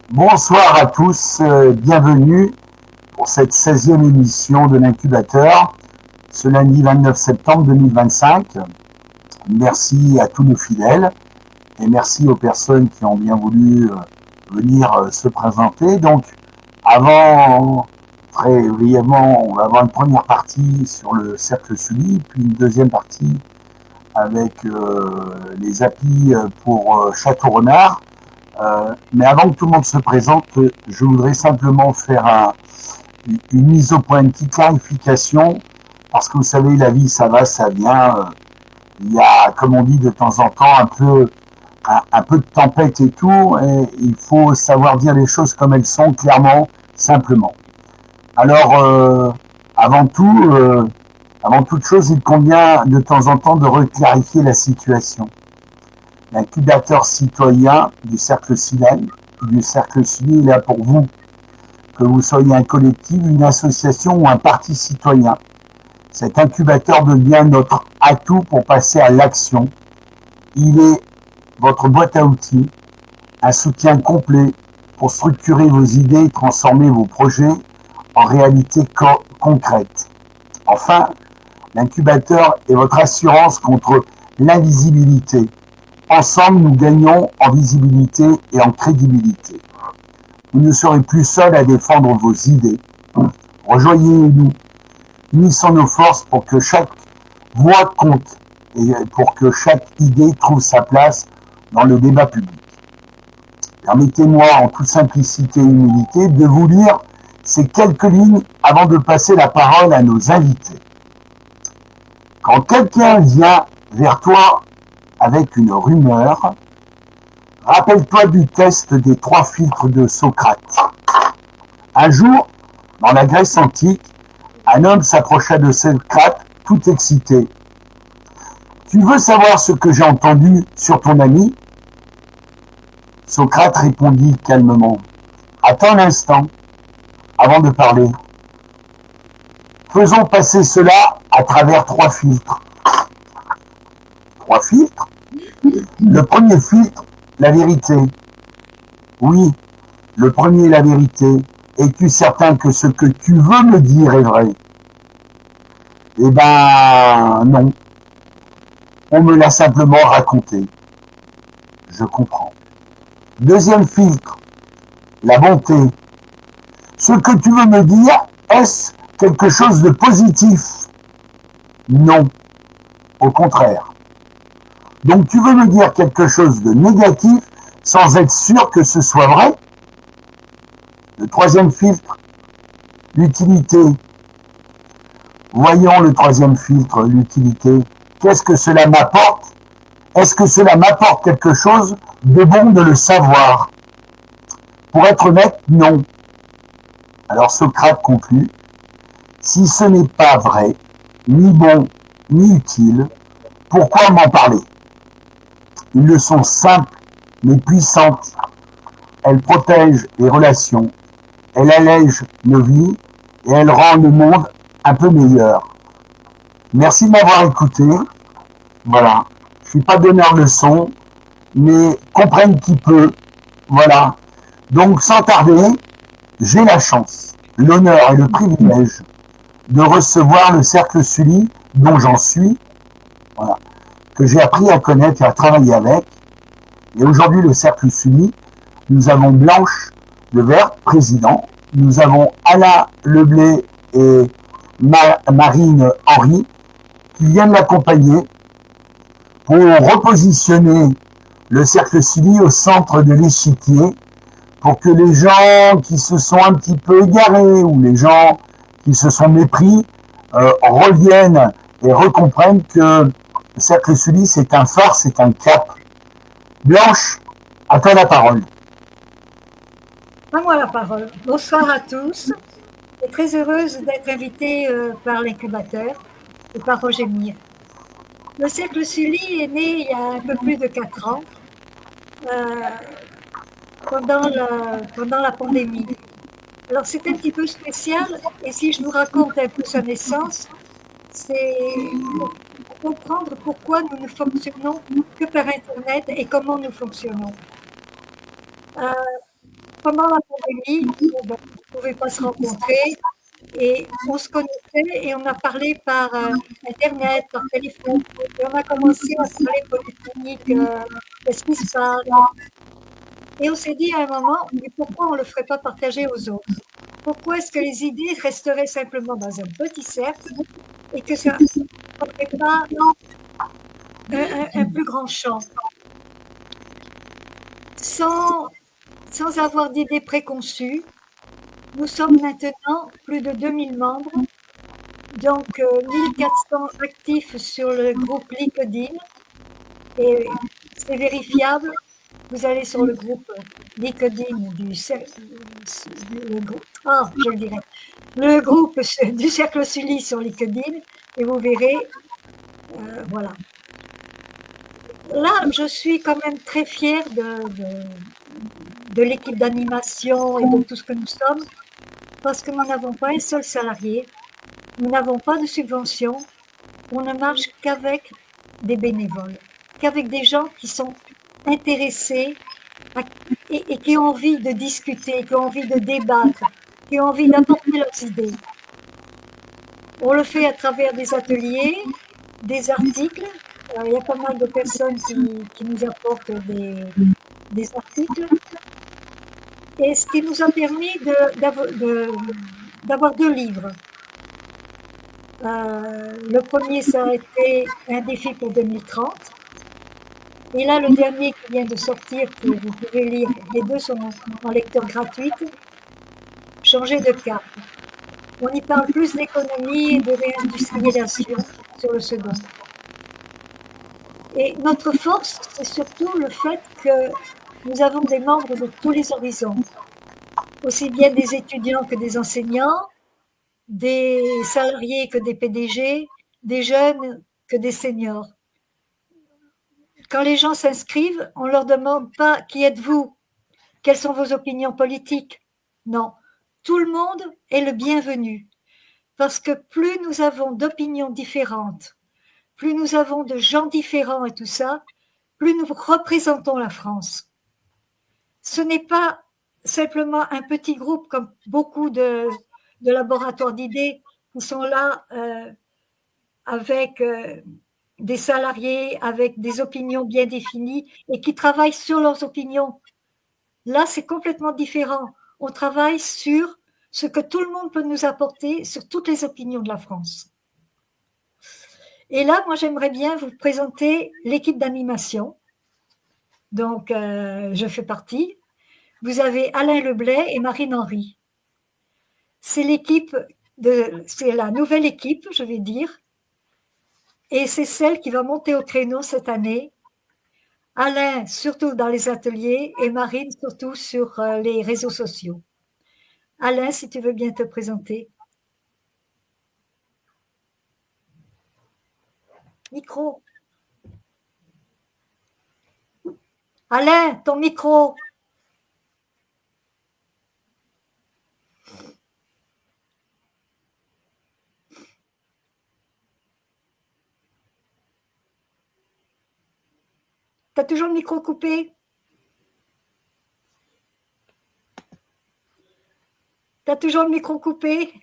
Bonsoir à tous, bienvenue pour cette 16e émission de l'Incubateur, ce lundi 29 septembre 2025. Merci à tous nos fidèles et merci aux personnes qui ont bien voulu venir se présenter. Donc, très brièvement, on va avoir une première partie sur le cercle Sully, puis une deuxième partie avec les applis pour Château-Renard. Mais avant que tout le monde se présente, je voudrais simplement faire une mise au point, une petite clarification, parce que vous savez, la vie, ça va, ça vient. Il y a, comme on dit de temps en temps, un peu de tempête et tout, et il faut savoir dire les choses comme elles sont, clairement, simplement. Alors, avant toute chose, il convient de temps en temps de reclarifier la situation. L'incubateur citoyen du Cercle Sully est là pour vous, que vous soyez un collectif, une association ou un parti citoyen. Cet incubateur devient notre atout pour passer à l'action. Il est votre boîte à outils, un soutien complet pour structurer vos idées et transformer vos projets en réalité concrète. Enfin, l'incubateur est votre assurance contre l'invisibilité. Ensemble, nous gagnons en visibilité et en crédibilité. Vous ne serez plus seul à défendre vos idées. Rejoignez-nous. Unissons nos forces pour que chaque voix compte et pour que chaque idée trouve sa place dans le débat public. Permettez-moi, en toute simplicité et humilité, de vous lire ces quelques lignes avant de passer la parole à nos invités. Quand quelqu'un vient vers toi avec une rumeur, rappelle-toi du test des 3 filtres de Socrate. Un jour, dans la Grèce antique, un homme s'approcha de Socrate, tout excité. « Tu veux savoir ce que j'ai entendu sur ton ami ?» Socrate répondit calmement. « Attends un instant, avant de parler. Faisons passer cela à travers 3 filtres. » 3 filtres? Le premier filtre, la vérité. Oui, le premier, la vérité. Es-tu certain que ce que tu veux me dire est vrai? Eh ben, non. On me l'a simplement raconté. Je comprends. Deuxième filtre, la bonté. Ce que tu veux me dire, est-ce quelque chose de positif? Non. Au contraire. Donc tu veux me dire quelque chose de négatif sans être sûr que ce soit vrai? Le troisième filtre, l'utilité. Voyons le troisième filtre, l'utilité. Qu'est-ce que cela m'apporte? Est-ce que cela m'apporte quelque chose de bon de le savoir? Pour être honnête, non. Alors Socrate conclut, si ce n'est pas vrai, ni bon, ni utile, pourquoi m'en parler? Une leçon simple mais puissante. Elle protège les relations, elle allège nos vies et elle rend le monde un peu meilleur. Merci de m'avoir écouté. Voilà. Je ne suis pas donneur de leçons, mais comprenne qui peut. Voilà. Donc, sans tarder, j'ai la chance, l'honneur et le privilège de recevoir le Cercle Sully, dont j'en suis, voilà, que j'ai appris à connaître et à travailler avec. Et aujourd'hui, le Cercle Sully, nous avons Blanche Levert, président nous avons Alain Leblay et Marine Henry qui viennent l'accompagner pour repositionner le cercle Sully au centre de l'échiquier pour que les gens qui se sont un petit peu égarés ou les gens qui se sont mépris reviennent et recomprennent que le cercle Sully c'est un phare, c'est un cap. Blanche, à toi la parole. À moi la parole. Bonsoir à tous. Je suis très heureuse d'être invitée par l'incubateur et par Roger Mire. Le cercle Sully est né il y a un peu plus de 4 ans, euh, pendant la pandémie. Alors c'est un petit peu spécial et si je vous raconte un peu sa naissance, c'est pour comprendre pourquoi nous ne fonctionnons que par Internet et comment nous fonctionnons. Euh, Pendant la pandémie, bon, ben, on ne pouvait pas se rencontrer et on se connaissait et on a parlé par Internet, par téléphone. Et on a commencé à parler politique, qu'est-ce qui se passe. Et on s'est dit à un moment, mais pourquoi on ne le ferait pas partager aux autres? Pourquoi est-ce que les idées resteraient simplement dans un petit cercle et que ça ne ferait pas un plus grand champ sans avoir d'idées préconçues? Nous sommes maintenant plus de 2000 membres, donc 1400 actifs sur le groupe LinkedIn et c'est vérifiable. Vous allez sur le groupe LinkedIn je le dirai, le groupe du Cercle Sully sur LinkedIn et vous verrez, voilà. Là, je suis quand même très fière de l'équipe d'animation et de tout ce que nous sommes, parce que nous n'avons pas un seul salarié, nous n'avons pas de subvention, on ne marche qu'avec des bénévoles, qu'avec des gens qui sont intéressés et qui ont envie de discuter, qui ont envie de débattre, qui ont envie d'apporter leurs idées. On le fait à travers des ateliers, des articles. Il y a pas mal de personnes qui nous apportent des articles. Et ce qui nous a permis d'avoir 2 livres. Le premier, ça a été un défi pour 2030. Et là, le dernier qui vient de sortir, que vous pouvez lire, les deux sont en lecture gratuite, Changer de cap. On y parle plus d'économie et de réindustrialisation sur le second. Et notre force, c'est surtout le fait que nous avons des membres de tous les horizons, aussi bien des étudiants que des enseignants, des salariés que des PDG, des jeunes que des seniors. Quand les gens s'inscrivent, on ne leur demande pas qui êtes-vous, quelles sont vos opinions politiques. Non, tout le monde est le bienvenu. Parce que plus nous avons d'opinions différentes, plus nous avons de gens différents et tout ça, plus nous représentons la France. Ce n'est pas simplement un petit groupe comme beaucoup de laboratoires d'idées qui sont là avec des salariés, avec des opinions bien définies et qui travaillent sur leurs opinions. Là, c'est complètement différent. On travaille sur ce que tout le monde peut nous apporter sur toutes les opinions de la France. Et là, moi, j'aimerais bien vous présenter l'équipe d'animation. Donc, je fais partie. Vous avez Alain Leblay et Marine Henry. C'est la nouvelle équipe, je vais dire, et c'est celle qui va monter au créneau cette année. Alain, surtout dans les ateliers, et Marine, surtout sur les réseaux sociaux. Alain, si tu veux bien te présenter. Micro. Alain, ton micro. Tu as toujours le micro coupé? Tu as toujours le micro coupé?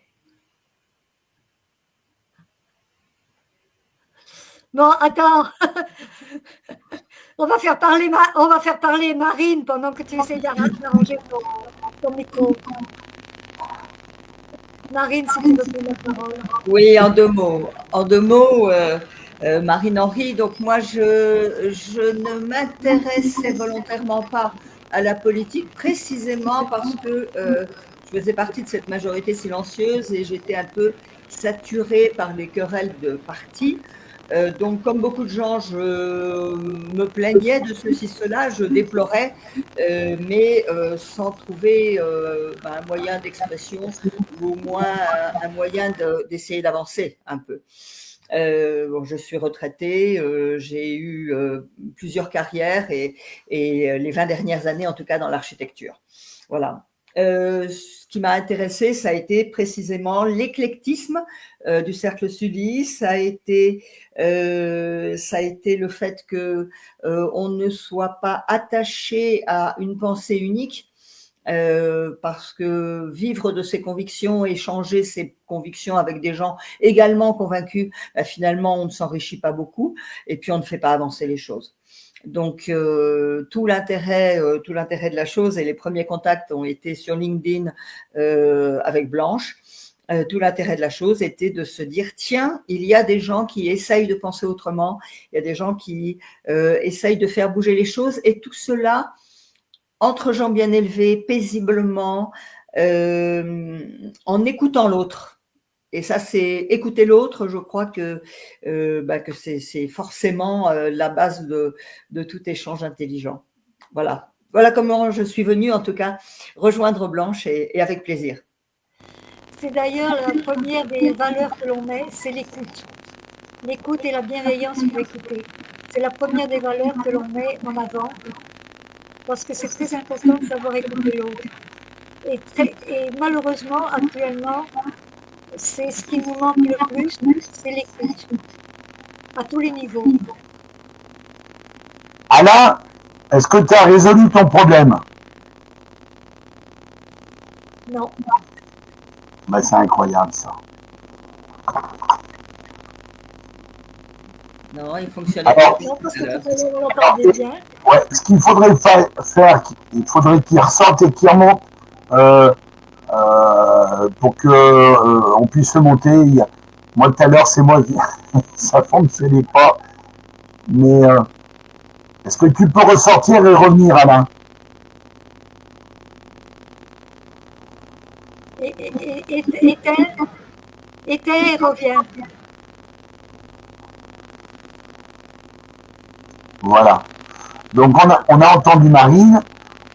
Bon, attends. On va faire parler Marine pendant que tu essaies d'arranger ton micro. Marine, si tu veux prendre la parole. Oui, en deux mots. En deux mots, Marine Henry. Donc moi, je ne m'intéressais volontairement pas à la politique, précisément parce que je faisais partie de cette majorité silencieuse et j'étais un peu saturée par les querelles de partis. Donc, comme beaucoup de gens, je me plaignais de ceci, cela, je déplorais, mais sans trouver un moyen d'expression ou au moins un moyen d'essayer d'avancer un peu. Bon, je suis retraitée, j'ai eu plusieurs carrières et les 20 dernières années, en tout cas, dans l'architecture. Voilà. Ce qui m'a intéressée, ça a été précisément l'éclectisme du cercle Sully, ça a été le fait que on ne soit pas attaché à une pensée unique, parce que vivre de ses convictions, échanger ses convictions avec des gens également convaincus, finalement on ne s'enrichit pas beaucoup et puis on ne fait pas avancer les choses. Donc tout l'intérêt de la chose, et les premiers contacts ont été sur LinkedIn avec Blanche. Tout l'intérêt de la chose était de se dire, tiens, il y a des gens qui essayent de penser autrement, il y a des gens qui essayent de faire bouger les choses, et tout cela entre gens bien élevés, paisiblement, en écoutant l'autre. Et ça, c'est écouter l'autre. Je crois que c'est forcément la base de tout échange intelligent. Voilà. Voilà comment je suis venue, en tout cas, rejoindre Blanche, et avec plaisir. C'est d'ailleurs la première des valeurs que l'on met, c'est l'écoute. L'écoute et la bienveillance pour écouter. C'est la première des valeurs que l'on met en avant, parce que c'est très important de savoir écouter l'autre. Et malheureusement, actuellement, c'est ce qui nous manque le plus, c'est l'écoute, à tous les niveaux. Alain, est-ce que tu as résolu ton problème? Non. Ben, c'est incroyable ça. Non, il fonctionne pas. Non, parce que tout à l'heure, on l'entendait bien. Ouais, ce qu'il faudrait faire, il faudrait qu'il ressente et qu'il remonte pour que on puisse le monter. Moi, tout à l'heure, c'est moi qui ça fonctionnait pas. Mais est-ce que tu peux ressortir et revenir, Alain? Éteins et reviens. Voilà. Donc on a entendu Marine,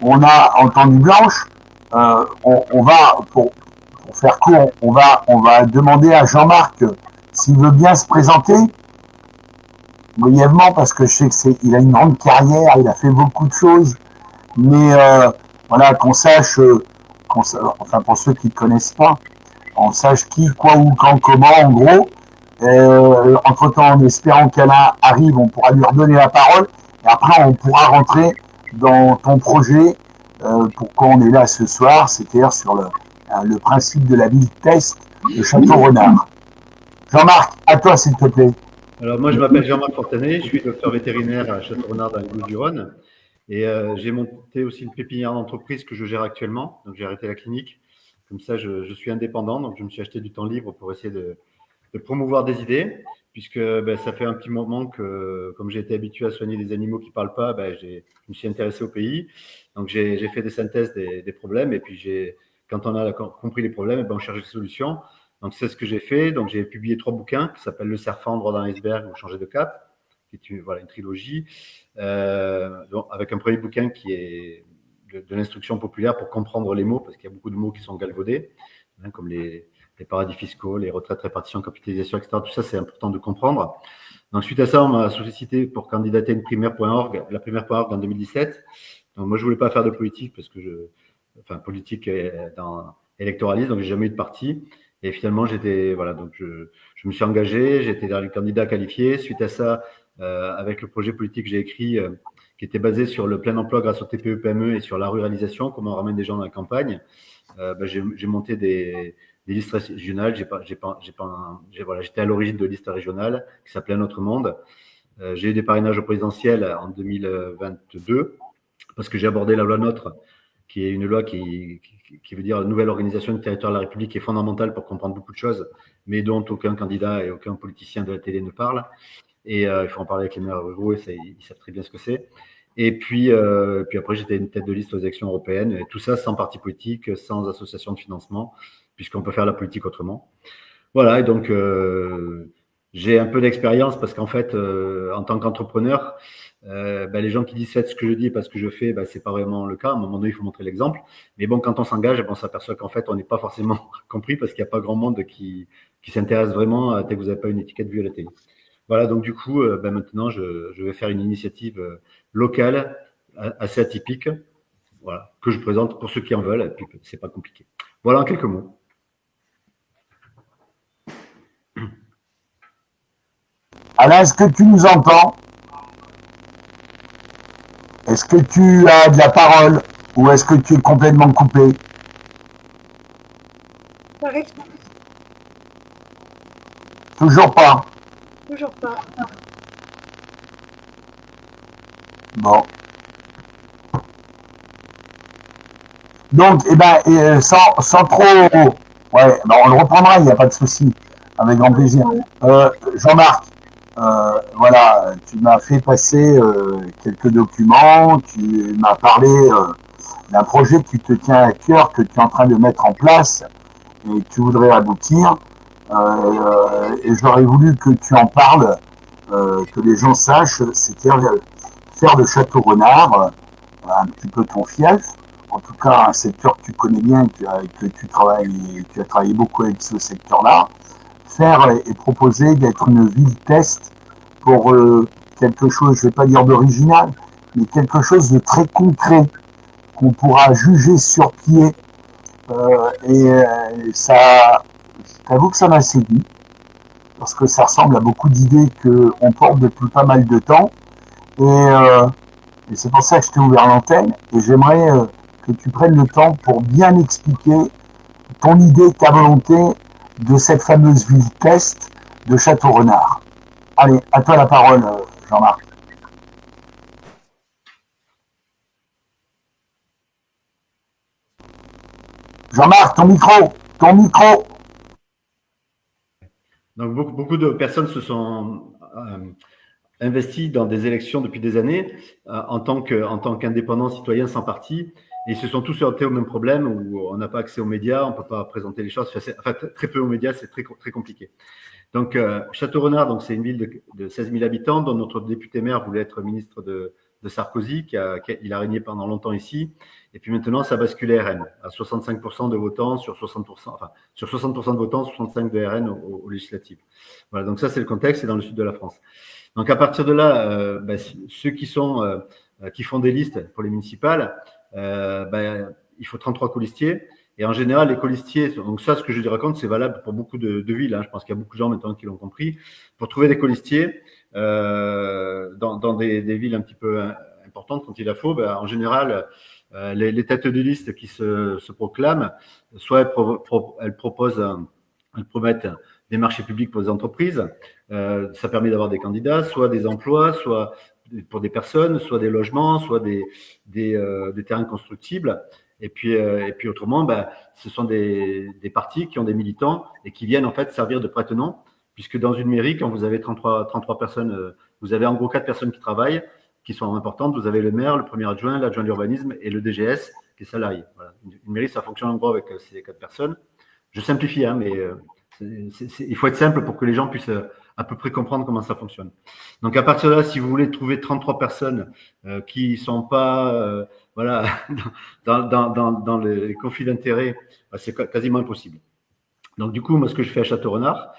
on a entendu Blanche. On va, pour faire court, on va demander à Jean-Marc s'il veut bien se présenter brièvement, parce que je sais qu'il a une grande carrière, il a fait beaucoup de choses, mais voilà, qu'on sache, enfin pour ceux qui ne connaissent pas, on sache qui, quoi, où, quand, comment, en gros. Entre-temps, en espérant qu'Alain arrive, on pourra lui redonner la parole, et après on pourra rentrer dans ton projet, pourquoi on est là ce soir, c'est-à-dire sur le principe de la ville test de Château-Renard. Jean-Marc, à toi s'il te plaît. Alors moi je m'appelle Jean-Marc Fortanet, je suis docteur vétérinaire à Château-Renard dans les Bouches-du-Rhône, et j'ai monté aussi une pépinière d'entreprise que je gère actuellement, donc j'ai arrêté la clinique, comme ça je suis indépendant, donc je me suis acheté du temps libre pour essayer de promouvoir des idées, puisque ça fait un petit moment que, comme j'ai été habitué à soigner des animaux qui ne parlent pas, je me suis intéressé au pays. Donc, j'ai fait des synthèses des problèmes. Et puis, quand on a compris les problèmes, on cherche des solutions. Donc, c'est ce que j'ai fait. Donc, j'ai publié 3 bouquins qui s'appellent Le Serfant, Droit dans l'iceberg ou Changer de cap, qui est une trilogie, donc, avec un premier bouquin qui est de l'instruction populaire pour comprendre les mots, parce qu'il y a beaucoup de mots qui sont galvaudés, hein, comme les paradis fiscaux, les retraites, répartition, capitalisation, etc. Tout ça, c'est important de comprendre. Donc, suite à ça, on m'a sollicité pour candidater à une primaire.org, la primaire.org en 2017. Donc, moi, je voulais pas faire de politique parce que politique dans électoraliste, donc j'ai jamais eu de parti. Et finalement, donc je me suis engagé, j'étais dans les candidats qualifiés. Suite à ça, avec le projet politique que j'ai écrit, qui était basé sur le plein emploi grâce au TPE-PME et sur la ruralisation, comment on ramène des gens dans la campagne, j'ai monté des listes régionales. J'étais à l'origine de listes régionales qui s'appelaient Notre Monde. J'ai eu des parrainages au présidentiel en 2022 parce que j'ai abordé la loi NOTRe qui est une loi qui veut dire nouvelle organisation du territoire de la République, qui est fondamentale pour comprendre beaucoup de choses, mais dont aucun candidat et aucun politicien de la télé ne parle. Et il faut en parler avec les maires ruraux, et ils savent très bien ce que c'est. Et puis après, j'étais une tête de liste aux élections européennes, et tout ça sans parti politique, sans association de financement, puisqu'on peut faire la politique autrement. Voilà, et donc j'ai un peu d'expérience parce qu'en fait, en tant qu'entrepreneur, les gens qui disent faites ce que je dis parce que je fais, c'est pas vraiment le cas. À un moment donné, il faut montrer l'exemple. Mais bon, quand on s'engage, on s'aperçoit qu'en fait, on n'est pas forcément compris parce qu'il n'y a pas grand monde qui s'intéresse vraiment à tel que vous n'avez pas une étiquette vue à la télé. Voilà, donc du coup, maintenant, je vais faire une initiative locale assez atypique, voilà, que je présente pour ceux qui en veulent. Et puis, c'est pas compliqué. Voilà en quelques mots. Alain, est-ce que tu nous entends? Est-ce que tu as de la parole ou est-ce que tu es complètement coupé? J'arrive Toujours pas. toujours pas. Bon. Donc, sans trop... Ouais, on le reprendra, il n'y a pas de souci. Avec grand plaisir. Jean-Marc, voilà, tu m'as fait passer quelques documents, tu m'as parlé d'un projet qui te tient à cœur, que tu es en train de mettre en place et que tu voudrais aboutir. Et j'aurais voulu que tu en parles, que les gens sachent, c'est-à-dire faire de Château-Renard un petit peu ton fief, en tout cas un secteur que tu connais bien, que tu as travaillé beaucoup avec ce secteur-là, faire et proposer d'être une ville test pour quelque chose, je ne vais pas dire d'original, mais quelque chose de très concret qu'on pourra juger sur pied. Ça, je t'avoue que ça m'a séduit, parce que ça ressemble à beaucoup d'idées qu'on porte depuis pas mal de temps. Et c'est pour ça que je t'ai ouvert l'antenne. Et j'aimerais que tu prennes le temps pour bien expliquer ton idée, ta volonté de cette fameuse ville test de Château-Renard. Allez, à toi la parole, Jean-Marc. Jean-Marc, ton micro. Donc, beaucoup de personnes se sont investies dans des élections depuis des années en tant qu'indépendants citoyens sans parti. Et ils se sont tous heurtés au même problème où on n'a pas accès aux médias, on ne peut pas présenter les choses. Enfin, très peu aux médias, c'est très, très compliqué. Donc, Château-Renard, donc, c'est une ville de 16 000 habitants dont notre député maire voulait être ministre de Sarkozy, il a régné pendant longtemps ici. Et puis maintenant, ça basculait RN à 65% de votants sur 60%, enfin, sur 60% de votants, 65% de RN aux législatives. Voilà, donc ça, c'est le contexte, c'est dans le sud de la France. Donc, à partir de là, ceux qui font des listes pour les municipales, il faut 33 colistiers. Et en général, les colistiers, donc ça, ce que je te raconte, c'est valable pour beaucoup de villes. Hein. Je pense qu'il y a beaucoup de gens maintenant qui l'ont compris. Pour trouver des colistiers dans des villes un petit peu importantes, quand il la faut, en général, les têtes de liste qui se proclament, soit elles promettent des marchés publics pour des entreprises, ça permet d'avoir des candidats, soit des emplois, soit pour des personnes, soit des logements, soit des terrains constructibles. Et puis autrement, ce sont des partis qui ont des militants et qui viennent en fait servir de prête-nom, puisque dans une mairie, quand vous avez 33 personnes, vous avez en gros 4 personnes qui travaillent, qui sont importantes. Vous avez le maire, le premier adjoint, l'adjoint d'urbanisme et le DGS qui est salarié. Voilà. Une mairie, ça fonctionne en gros avec ces 4 personnes. Je simplifie, hein, mais il faut être simple pour que les gens puissent à peu près comprendre comment ça fonctionne. Donc à partir de là, si vous voulez trouver 33 personnes qui sont pas voilà dans les conflits d'intérêts, c'est quasiment impossible. Donc du coup, moi, ce que je fais à Château-Renard,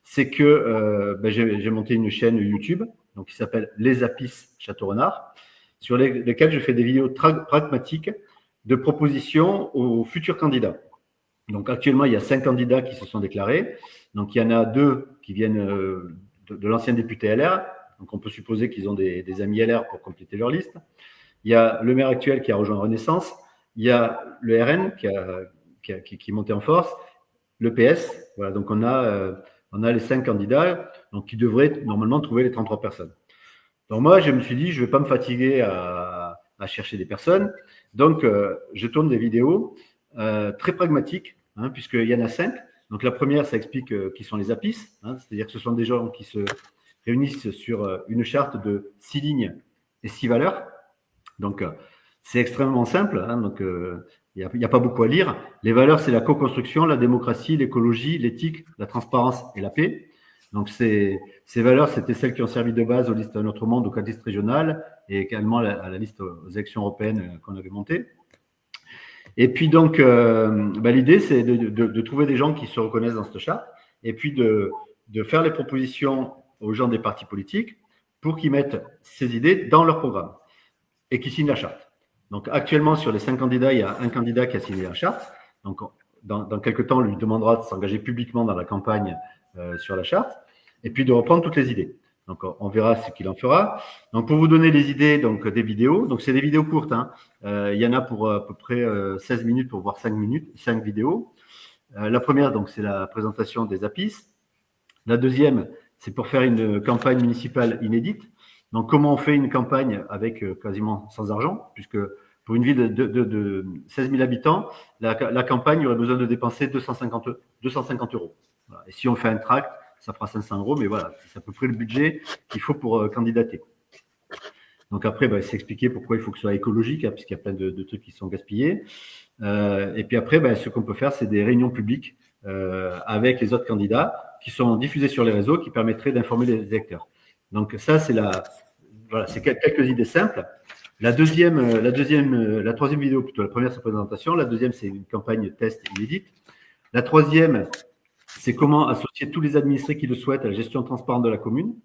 c'est que j'ai monté une chaîne YouTube donc qui s'appelle Les Apis Château-Renard, sur lesquelles je fais des vidéos pragmatiques de propositions aux futurs candidats. Donc actuellement, il y a 5 candidats qui se sont déclarés. Donc il y en a 2 qui viennent de l'ancien député LR. Donc on peut supposer qu'ils ont des amis LR pour compléter leur liste. Il y a le maire actuel qui a rejoint Renaissance. Il y a le RN qui est monté en force. Le PS. Voilà, donc on a les 5 candidats donc qui devraient normalement trouver les 33 personnes. Donc moi, je me suis dit, je ne vais pas me fatiguer à chercher des personnes. Donc, je tourne des vidéos très pragmatiques, hein, puisqu'il y en a 5. Donc, la première, ça explique qui sont les APIS, hein, c'est-à-dire que ce sont des gens qui se réunissent sur une charte de 6 lignes et 6 valeurs. Donc, c'est extrêmement simple, hein, donc il n'y a pas beaucoup à lire. Les valeurs, c'est la co-construction, la démocratie, l'écologie, l'éthique, la transparence et la paix. Donc, ces valeurs, c'était celles qui ont servi de base aux listes à notre monde, aux 4 listes régionales et également à la liste aux élections européennes qu'on avait montées. Et puis, donc, l'idée, c'est de trouver des gens qui se reconnaissent dans cette charte et puis de faire les propositions aux gens des partis politiques pour qu'ils mettent ces idées dans leur programme et qu'ils signent la charte. Donc, actuellement, sur les 5 candidats, il y a un candidat qui a signé la charte. Donc, dans quelques temps, on lui demandera de s'engager publiquement dans la campagne sur la charte et puis de reprendre toutes les idées. Donc, on verra ce qu'il en fera. Donc, pour vous donner les idées donc, des vidéos, donc c'est des vidéos courtes. Hein. Il y en a pour à peu près 16 minutes pour voir 5 vidéos. La première, donc, c'est la présentation des APIS. La deuxième, c'est pour faire une campagne municipale inédite. Donc, comment on fait une campagne avec quasiment sans argent, puisque pour une ville de 16 000 habitants, la campagne aurait besoin de dépenser 250 euros. Voilà. Et si on fait un tract, ça fera 500 euros, mais voilà, c'est à peu près le budget qu'il faut pour candidater. Donc après, c'est expliqué pourquoi il faut que ce soit écologique, hein, puisqu'il y a plein de trucs qui sont gaspillés. Et puis après, ce qu'on peut faire, c'est des réunions publiques avec les autres candidats qui sont diffusés sur les réseaux, qui permettraient d'informer les électeurs. Donc ça, c'est c'est quelques idées simples. La troisième vidéo, plutôt la première, c'est la présentation. La deuxième, c'est une campagne test inédite. La troisième, c'est comment associer tous les administrés qui le souhaitent à la gestion transparente de la commune.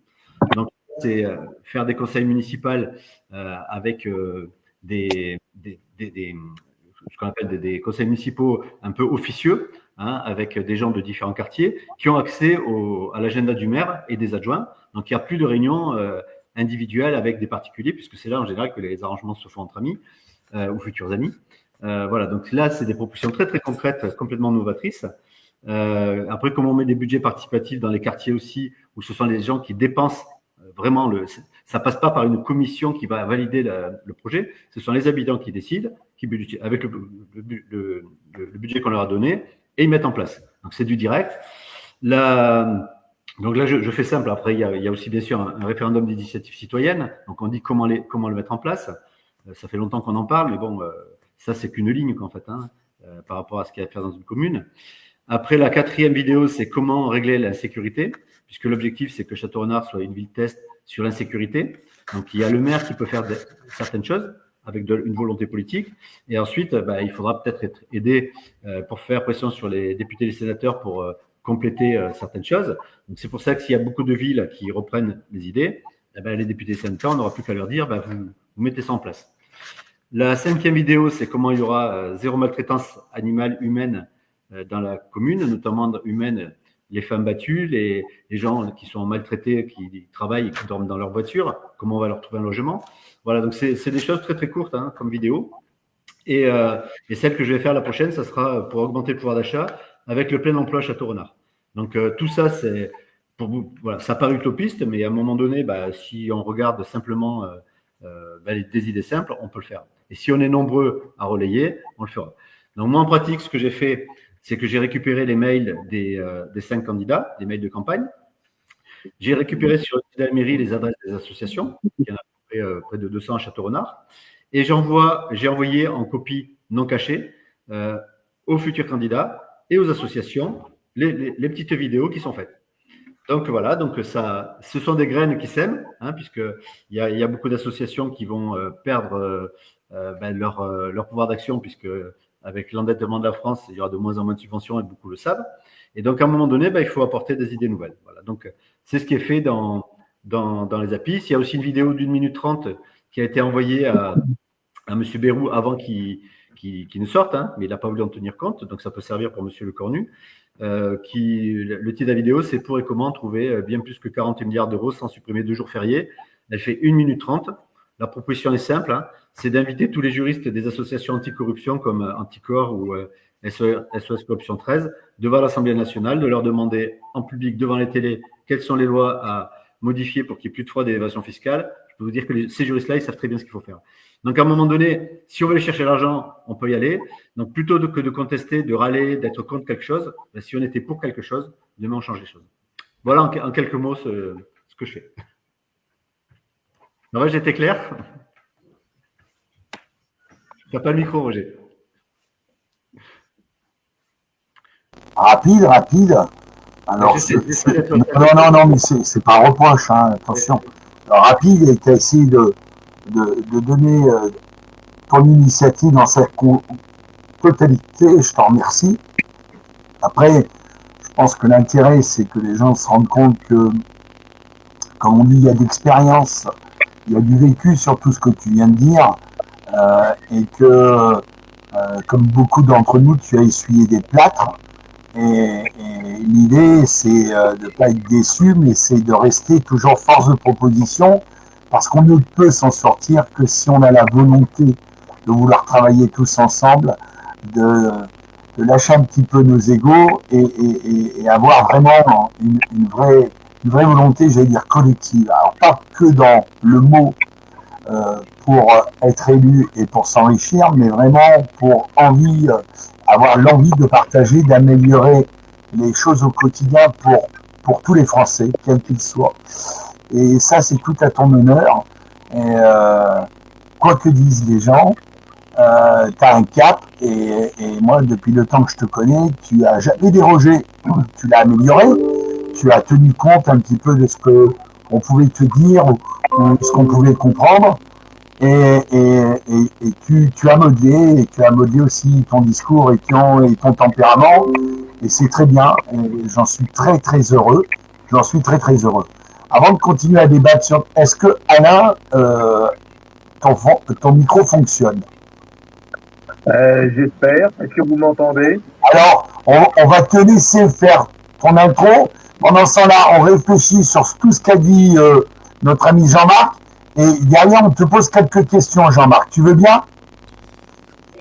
Donc, c'est faire des conseils municipaux avec ce qu'on appelle des conseils municipaux un peu officieux, hein, avec des gens de différents quartiers qui ont accès à l'agenda du maire et des adjoints. Donc, il n'y a plus de réunions individuelles avec des particuliers, puisque c'est là en général que les arrangements se font entre amis ou futurs amis. Voilà, donc là, c'est des propositions très, très concrètes, complètement novatrices. Après, comment on met des budgets participatifs dans les quartiers aussi, où ce sont les gens qui dépensent vraiment, ça passe pas par une commission qui va valider le projet, ce sont les habitants qui décident, avec le budget qu'on leur a donné, et ils mettent en place. Donc c'est du direct. Donc là, je fais simple. Après, il y a aussi bien sûr un référendum d'initiative citoyenne. Donc on dit comment le mettre en place. Ça fait longtemps qu'on en parle, mais bon, ça c'est qu'une ligne en fait, hein, par rapport à ce qu'il y a à faire dans une commune. Après, la quatrième vidéo, c'est comment régler l'insécurité, puisque l'objectif, c'est que Château-Renard soit une ville test sur l'insécurité. Donc, il y a le maire qui peut faire certaines choses avec une volonté politique. Et ensuite, il faudra peut-être être aidé pour faire pression sur les députés et les sénateurs pour compléter certaines choses. Donc, c'est pour ça que s'il y a beaucoup de villes qui reprennent les idées, les députés et sénateurs, on n'aura plus qu'à leur dire, vous mettez ça en place. La cinquième vidéo, c'est comment il y aura zéro maltraitance animale humaine dans la commune, notamment humaine, les femmes battues, les gens qui sont maltraités, qui travaillent et qui dorment dans leur voiture, comment on va leur trouver un logement. Voilà, donc c'est des choses très très courtes, hein, comme vidéo. Et celle que je vais faire la prochaine, ça sera pour augmenter le pouvoir d'achat avec le plein emploi Château-Renard. Donc tout ça, c'est pour vous, voilà, ça paraît utopiste, mais à un moment donné, si on regarde simplement des idées simples, on peut le faire. Et si on est nombreux à relayer, on le fera. Donc moi, en pratique, ce que j'ai fait, c'est que j'ai récupéré les mails des 5 candidats, les mails de campagne. J'ai récupéré sur le site de la mairie les adresses des associations, il y en a près de 200 à Château-Renard. Et j'ai envoyé en copie non cachée aux futurs candidats et aux associations les petites vidéos qui sont faites. Donc voilà, ce sont des graines qui sèment, hein, puisqu'il y a beaucoup d'associations qui vont perdre leur pouvoir d'action, puisque avec l'endettement de la France, il y aura de moins en moins de subventions et beaucoup le savent. Et donc, à un moment donné, il faut apporter des idées nouvelles. Voilà. Donc, c'est ce qui est fait dans les APIS. Il y a aussi une vidéo d'1 minute 30 qui a été envoyée à M. Bérou avant qu'il ne sorte, hein, mais il n'a pas voulu en tenir compte. Donc, ça peut servir pour M. Lecornu. Le titre de la vidéo, c'est pour et comment trouver bien plus que 40 milliards d'euros sans supprimer 2 jours fériés. Elle fait 1 minute 30. La proposition est simple, hein, c'est d'inviter tous les juristes des associations anticorruption comme Anticor ou SOS Corruption 13 devant l'Assemblée nationale, de leur demander en public devant les télés quelles sont les lois à modifier pour qu'il n'y ait plus de fraude et d'évasion fiscale. Je peux vous dire que ces juristes-là, ils savent très bien ce qu'il faut faire. Donc, à un moment donné, si on veut aller chercher l'argent, on peut y aller. Donc, plutôt que de contester, de râler, d'être contre quelque chose, si on était pour quelque chose, demain, on change les choses. Voilà en quelques mots ce que je fais. Ouais, j'étais clair? T'as pas le micro, Roger. Rapide. Alors, non, mais c'est pas un reproche, hein, attention. Alors, rapide, et tu as essayé de donner ton initiative dans sa totalité, je t'en remercie. Après, je pense que l'intérêt, c'est que les gens se rendent compte que, comme on dit, il y a d'expérience, il y a du vécu sur tout ce que tu viens de dire, et que, comme beaucoup d'entre nous, tu as essuyé des plâtres. Et l'idée, c'est de ne pas être déçu, mais c'est de rester toujours force de proposition, parce qu'on ne peut s'en sortir que si on a la volonté de vouloir travailler tous ensemble, de lâcher un petit peu nos égos et avoir vraiment une vraie volonté, j'allais dire, collective. Alors, pas que dans le mot pour être élu et pour s'enrichir, mais vraiment pour avoir l'envie de partager, d'améliorer les choses au quotidien pour tous les Français, quels qu'ils soient. Et ça, c'est tout à ton honneur. Et quoi que disent les gens, tu as un cap. Et moi, depuis le temps que je te connais, tu as jamais dérogé. Tu l'as amélioré. Tu as tenu compte un petit peu de ce que on pouvait te dire ou ce qu'on pouvait comprendre. Et tu as modelé aussi ton discours et ton tempérament, et c'est très bien, et j'en suis très très heureux, Avant de continuer à débattre sur, est-ce que Alain, ton micro fonctionne? J'espère. Est-ce que vous m'entendez? Alors, on va te laisser faire ton intro. Pendant ce temps-là, on réfléchit sur tout ce qu'a dit notre ami Jean-Marc. Et derrière, on te pose quelques questions, Jean-Marc. Tu veux bien?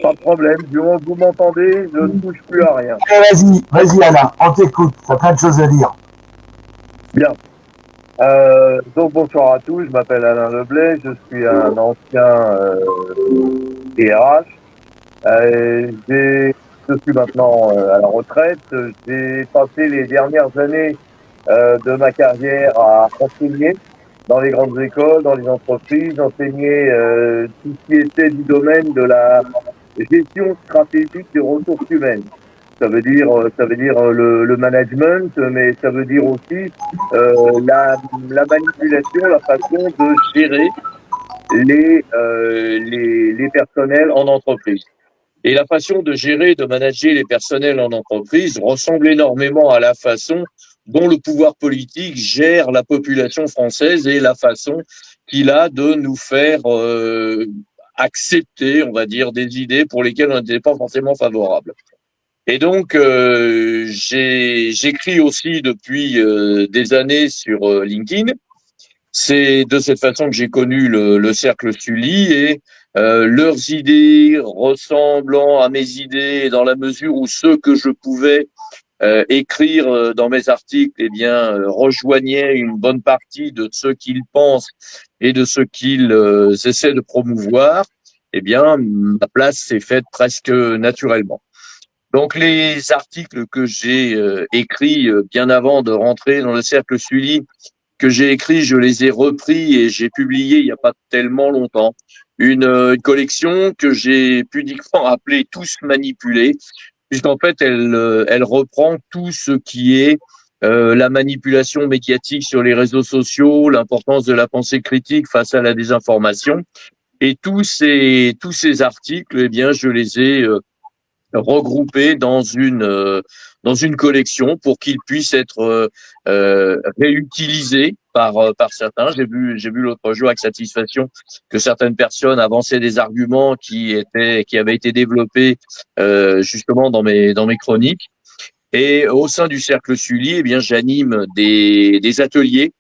Pas de problème. Vous m'entendez? Je ne touche plus à rien. Vas-y Alain, on t'écoute. Tu as plein de choses à dire. Bien. Donc bonsoir à tous. Je m'appelle Alain Leblay. Je suis un ancien DRH. Je suis maintenant à la retraite. J'ai passé les dernières années de ma carrière à enseigner dans les grandes écoles, dans les entreprises, enseigner tout ce qui était du domaine de la gestion stratégique des ressources humaines. Ça veut dire le management, mais ça veut dire aussi la manipulation, la façon de gérer les personnels en entreprise. Et la façon de gérer, de manager les personnels en entreprise ressemble énormément à la façon dont le pouvoir politique gère la population française et la façon qu'il a de nous faire accepter, on va dire, des idées pour lesquelles on n'était pas forcément favorable. Et donc, j'écris aussi depuis des années sur LinkedIn. C'est de cette façon que j'ai connu le cercle Sully et leurs idées ressemblant à mes idées dans la mesure où ceux que je pouvais écrire dans mes articles, eh bien, rejoignaient une bonne partie de ce qu'ils pensent et de ce qu'ils essaient de promouvoir. Eh bien, ma place s'est faite presque naturellement. Donc, les articles que j'ai écrits bien avant de rentrer dans le cercle Sully, que j'ai écrits, je les ai repris et j'ai publié il n'y a pas tellement longtemps une collection que j'ai pudiquement appelée Tous manipulés, puisqu'en fait, elle reprend tout ce qui est la manipulation médiatique sur les réseaux sociaux, l'importance de la pensée critique face à la désinformation. Et tous ces articles, eh bien, je les ai regroupés dans une collection pour qu'ils puissent être réutilisés par certains. J'ai vu l'autre jour avec satisfaction que certaines personnes avançaient des arguments qui avaient été développés justement dans mes chroniques. Et au sein du cercle Sully, eh bien, j'anime des ateliers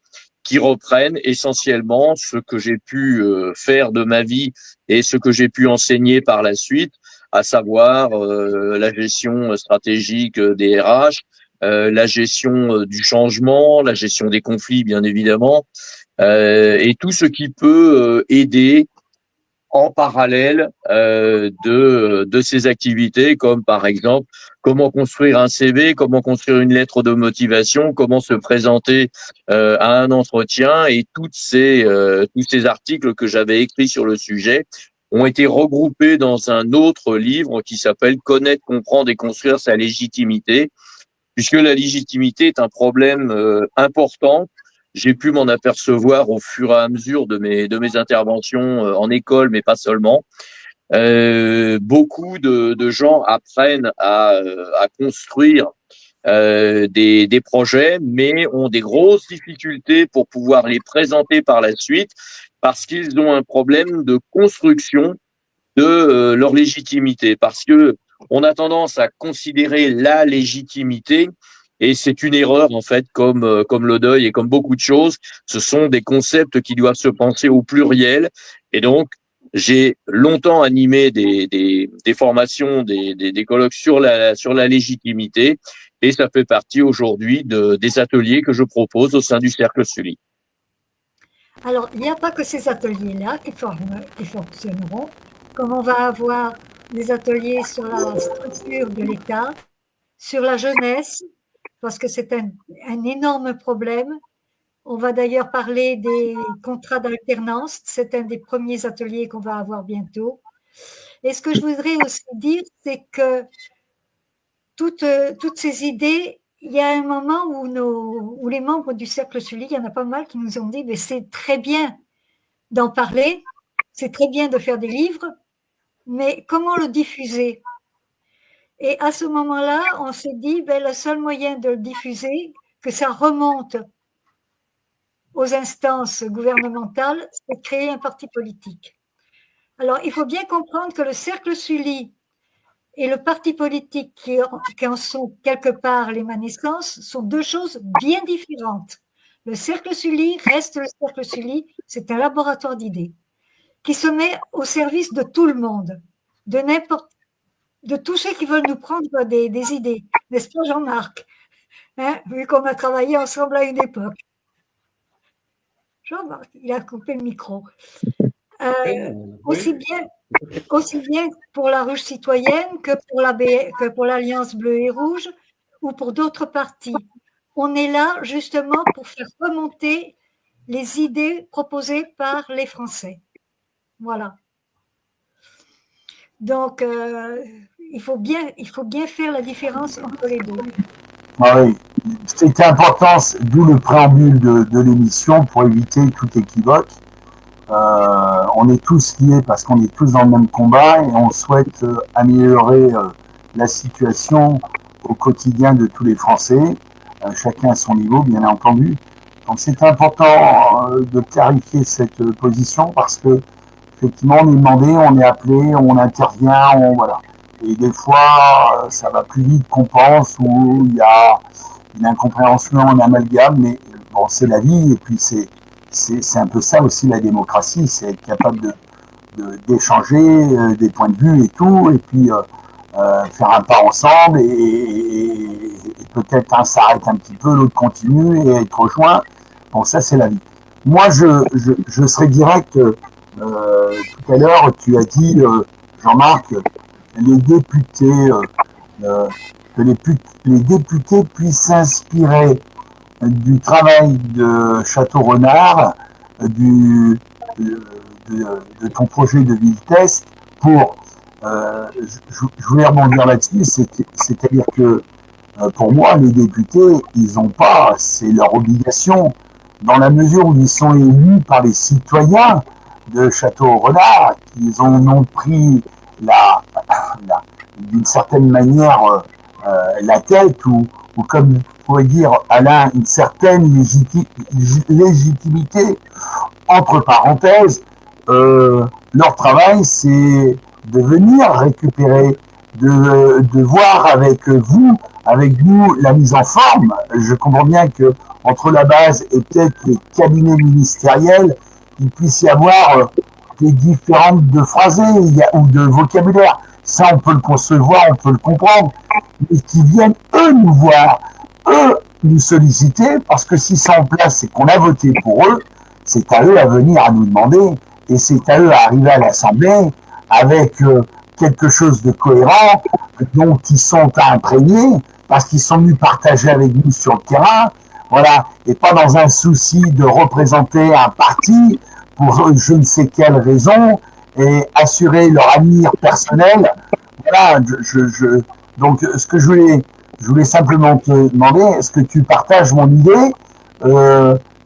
qui reprennent essentiellement ce que j'ai pu faire de ma vie et ce que j'ai pu enseigner par la suite, à savoir la gestion stratégique des RH, la gestion du changement, la gestion des conflits, bien évidemment, et tout ce qui peut aider en parallèle de ces activités, comme par exemple comment construire un CV, comment construire une lettre de motivation, comment se présenter à un entretien, et tous ces articles que j'avais écrits sur le sujet ont été regroupés dans un autre livre qui s'appelle Connaître, comprendre et construire sa légitimité, puisque la légitimité est un problème important. J'ai pu m'en apercevoir au fur et à mesure de mes interventions en école, mais pas seulement. Beaucoup de gens apprennent à construire des projets, mais ont des grosses difficultés pour pouvoir les présenter par la suite, parce qu'ils ont un problème de construction de leur légitimité, parce que on a tendance à considérer la légitimité, et c'est une erreur en fait, comme le deuil et comme beaucoup de choses. Ce sont des concepts qui doivent se penser au pluriel, et donc j'ai longtemps animé des formations, des colloques sur la légitimité, et ça fait partie aujourd'hui des ateliers que je propose au sein du Cercle Sully. Alors, il n'y a pas que ces ateliers-là qui fonctionneront, comme on va avoir des ateliers sur la structure de l'État, sur la jeunesse, parce que c'est un énorme problème. On va d'ailleurs parler des contrats d'alternance, c'est un des premiers ateliers qu'on va avoir bientôt. Et ce que je voudrais aussi dire, c'est que toutes ces idées, il y a un moment où les membres du Cercle Sully, il y en a pas mal qui nous ont dit, mais c'est très bien d'en parler, c'est très bien de faire des livres, mais comment le diffuser? Et à ce moment-là, on s'est dit, ben, le seul moyen de le diffuser, que ça remonte aux instances gouvernementales, c'est de créer un parti politique. Alors, il faut bien comprendre que le Cercle Sully et le parti politique qui en sont quelque part l'émanescence sont deux choses bien différentes. Le Cercle Sully reste le Cercle Sully, c'est un laboratoire d'idées qui se met au service de tout le monde, de tous ceux qui veulent nous prendre des idées, n'est-ce pas Jean-Marc, hein, vu qu'on a travaillé ensemble à une époque. Jean-Marc, il a coupé le micro. Aussi bien pour la Ruche citoyenne que pour l'Alliance bleue et rouge ou pour d'autres partis. On est là justement pour faire remonter les idées proposées par les Français. Voilà. Donc, il faut bien faire la différence entre les deux. Ah oui, c'était important, d'où le préambule de l'émission, pour éviter tout équivoque. On est tous liés parce qu'on est tous dans le même combat, et on souhaite améliorer la situation au quotidien de tous les Français, chacun à son niveau, bien entendu. Donc c'est important de clarifier cette position, parce que effectivement on est demandé, on est appelé, on intervient, voilà. Et des fois ça va plus vite qu'on pense, ou il y a une incompréhension, un amalgame, mais bon, c'est la vie, et puis c'est un peu ça aussi la démocratie, c'est être capable d'échanger des points de vue et tout, et puis faire un pas ensemble, et peut-être un s'arrête un petit peu, l'autre continue et être rejoint. Bon, ça c'est la vie. Moi je serai direct. Tout à l'heure tu as dit, Jean-Marc, les députés, que les députés puissent s'inspirer du travail de Château-Renard, de ton projet de ville test, pour, je voulais rebondir là-dessus, c'est-à-dire que pour moi, les députés, ils n'ont pas, c'est leur obligation, dans la mesure où ils sont élus par les citoyens de Château-Renard, qu'ils en ont pris d'une certaine manière la tête, ou comme pourrait dire Alain, une certaine légitimité, entre parenthèses. Leur travail, c'est de venir récupérer, de voir avec nous la mise en forme. Je comprends bien que entre la base et peut-être les cabinets ministériels, il puisse y avoir des différentes de phrasés ou de vocabulaire. Ça, on peut le concevoir, on peut le comprendre, mais qui viennent, eux, nous voir, eux, nous solliciter, parce que si c'est en place et qu'on a voté pour eux, c'est à eux à venir à nous demander, et c'est à eux à arriver à l'Assemblée avec quelque chose de cohérent dont ils sont à imprégner parce qu'ils sont venus partager avec nous sur le terrain, voilà, et pas dans un souci de représenter un parti pour je ne sais quelle raison et assurer leur avenir personnel. Voilà, donc ce que je voulais simplement te demander, est-ce que tu partages mon idée?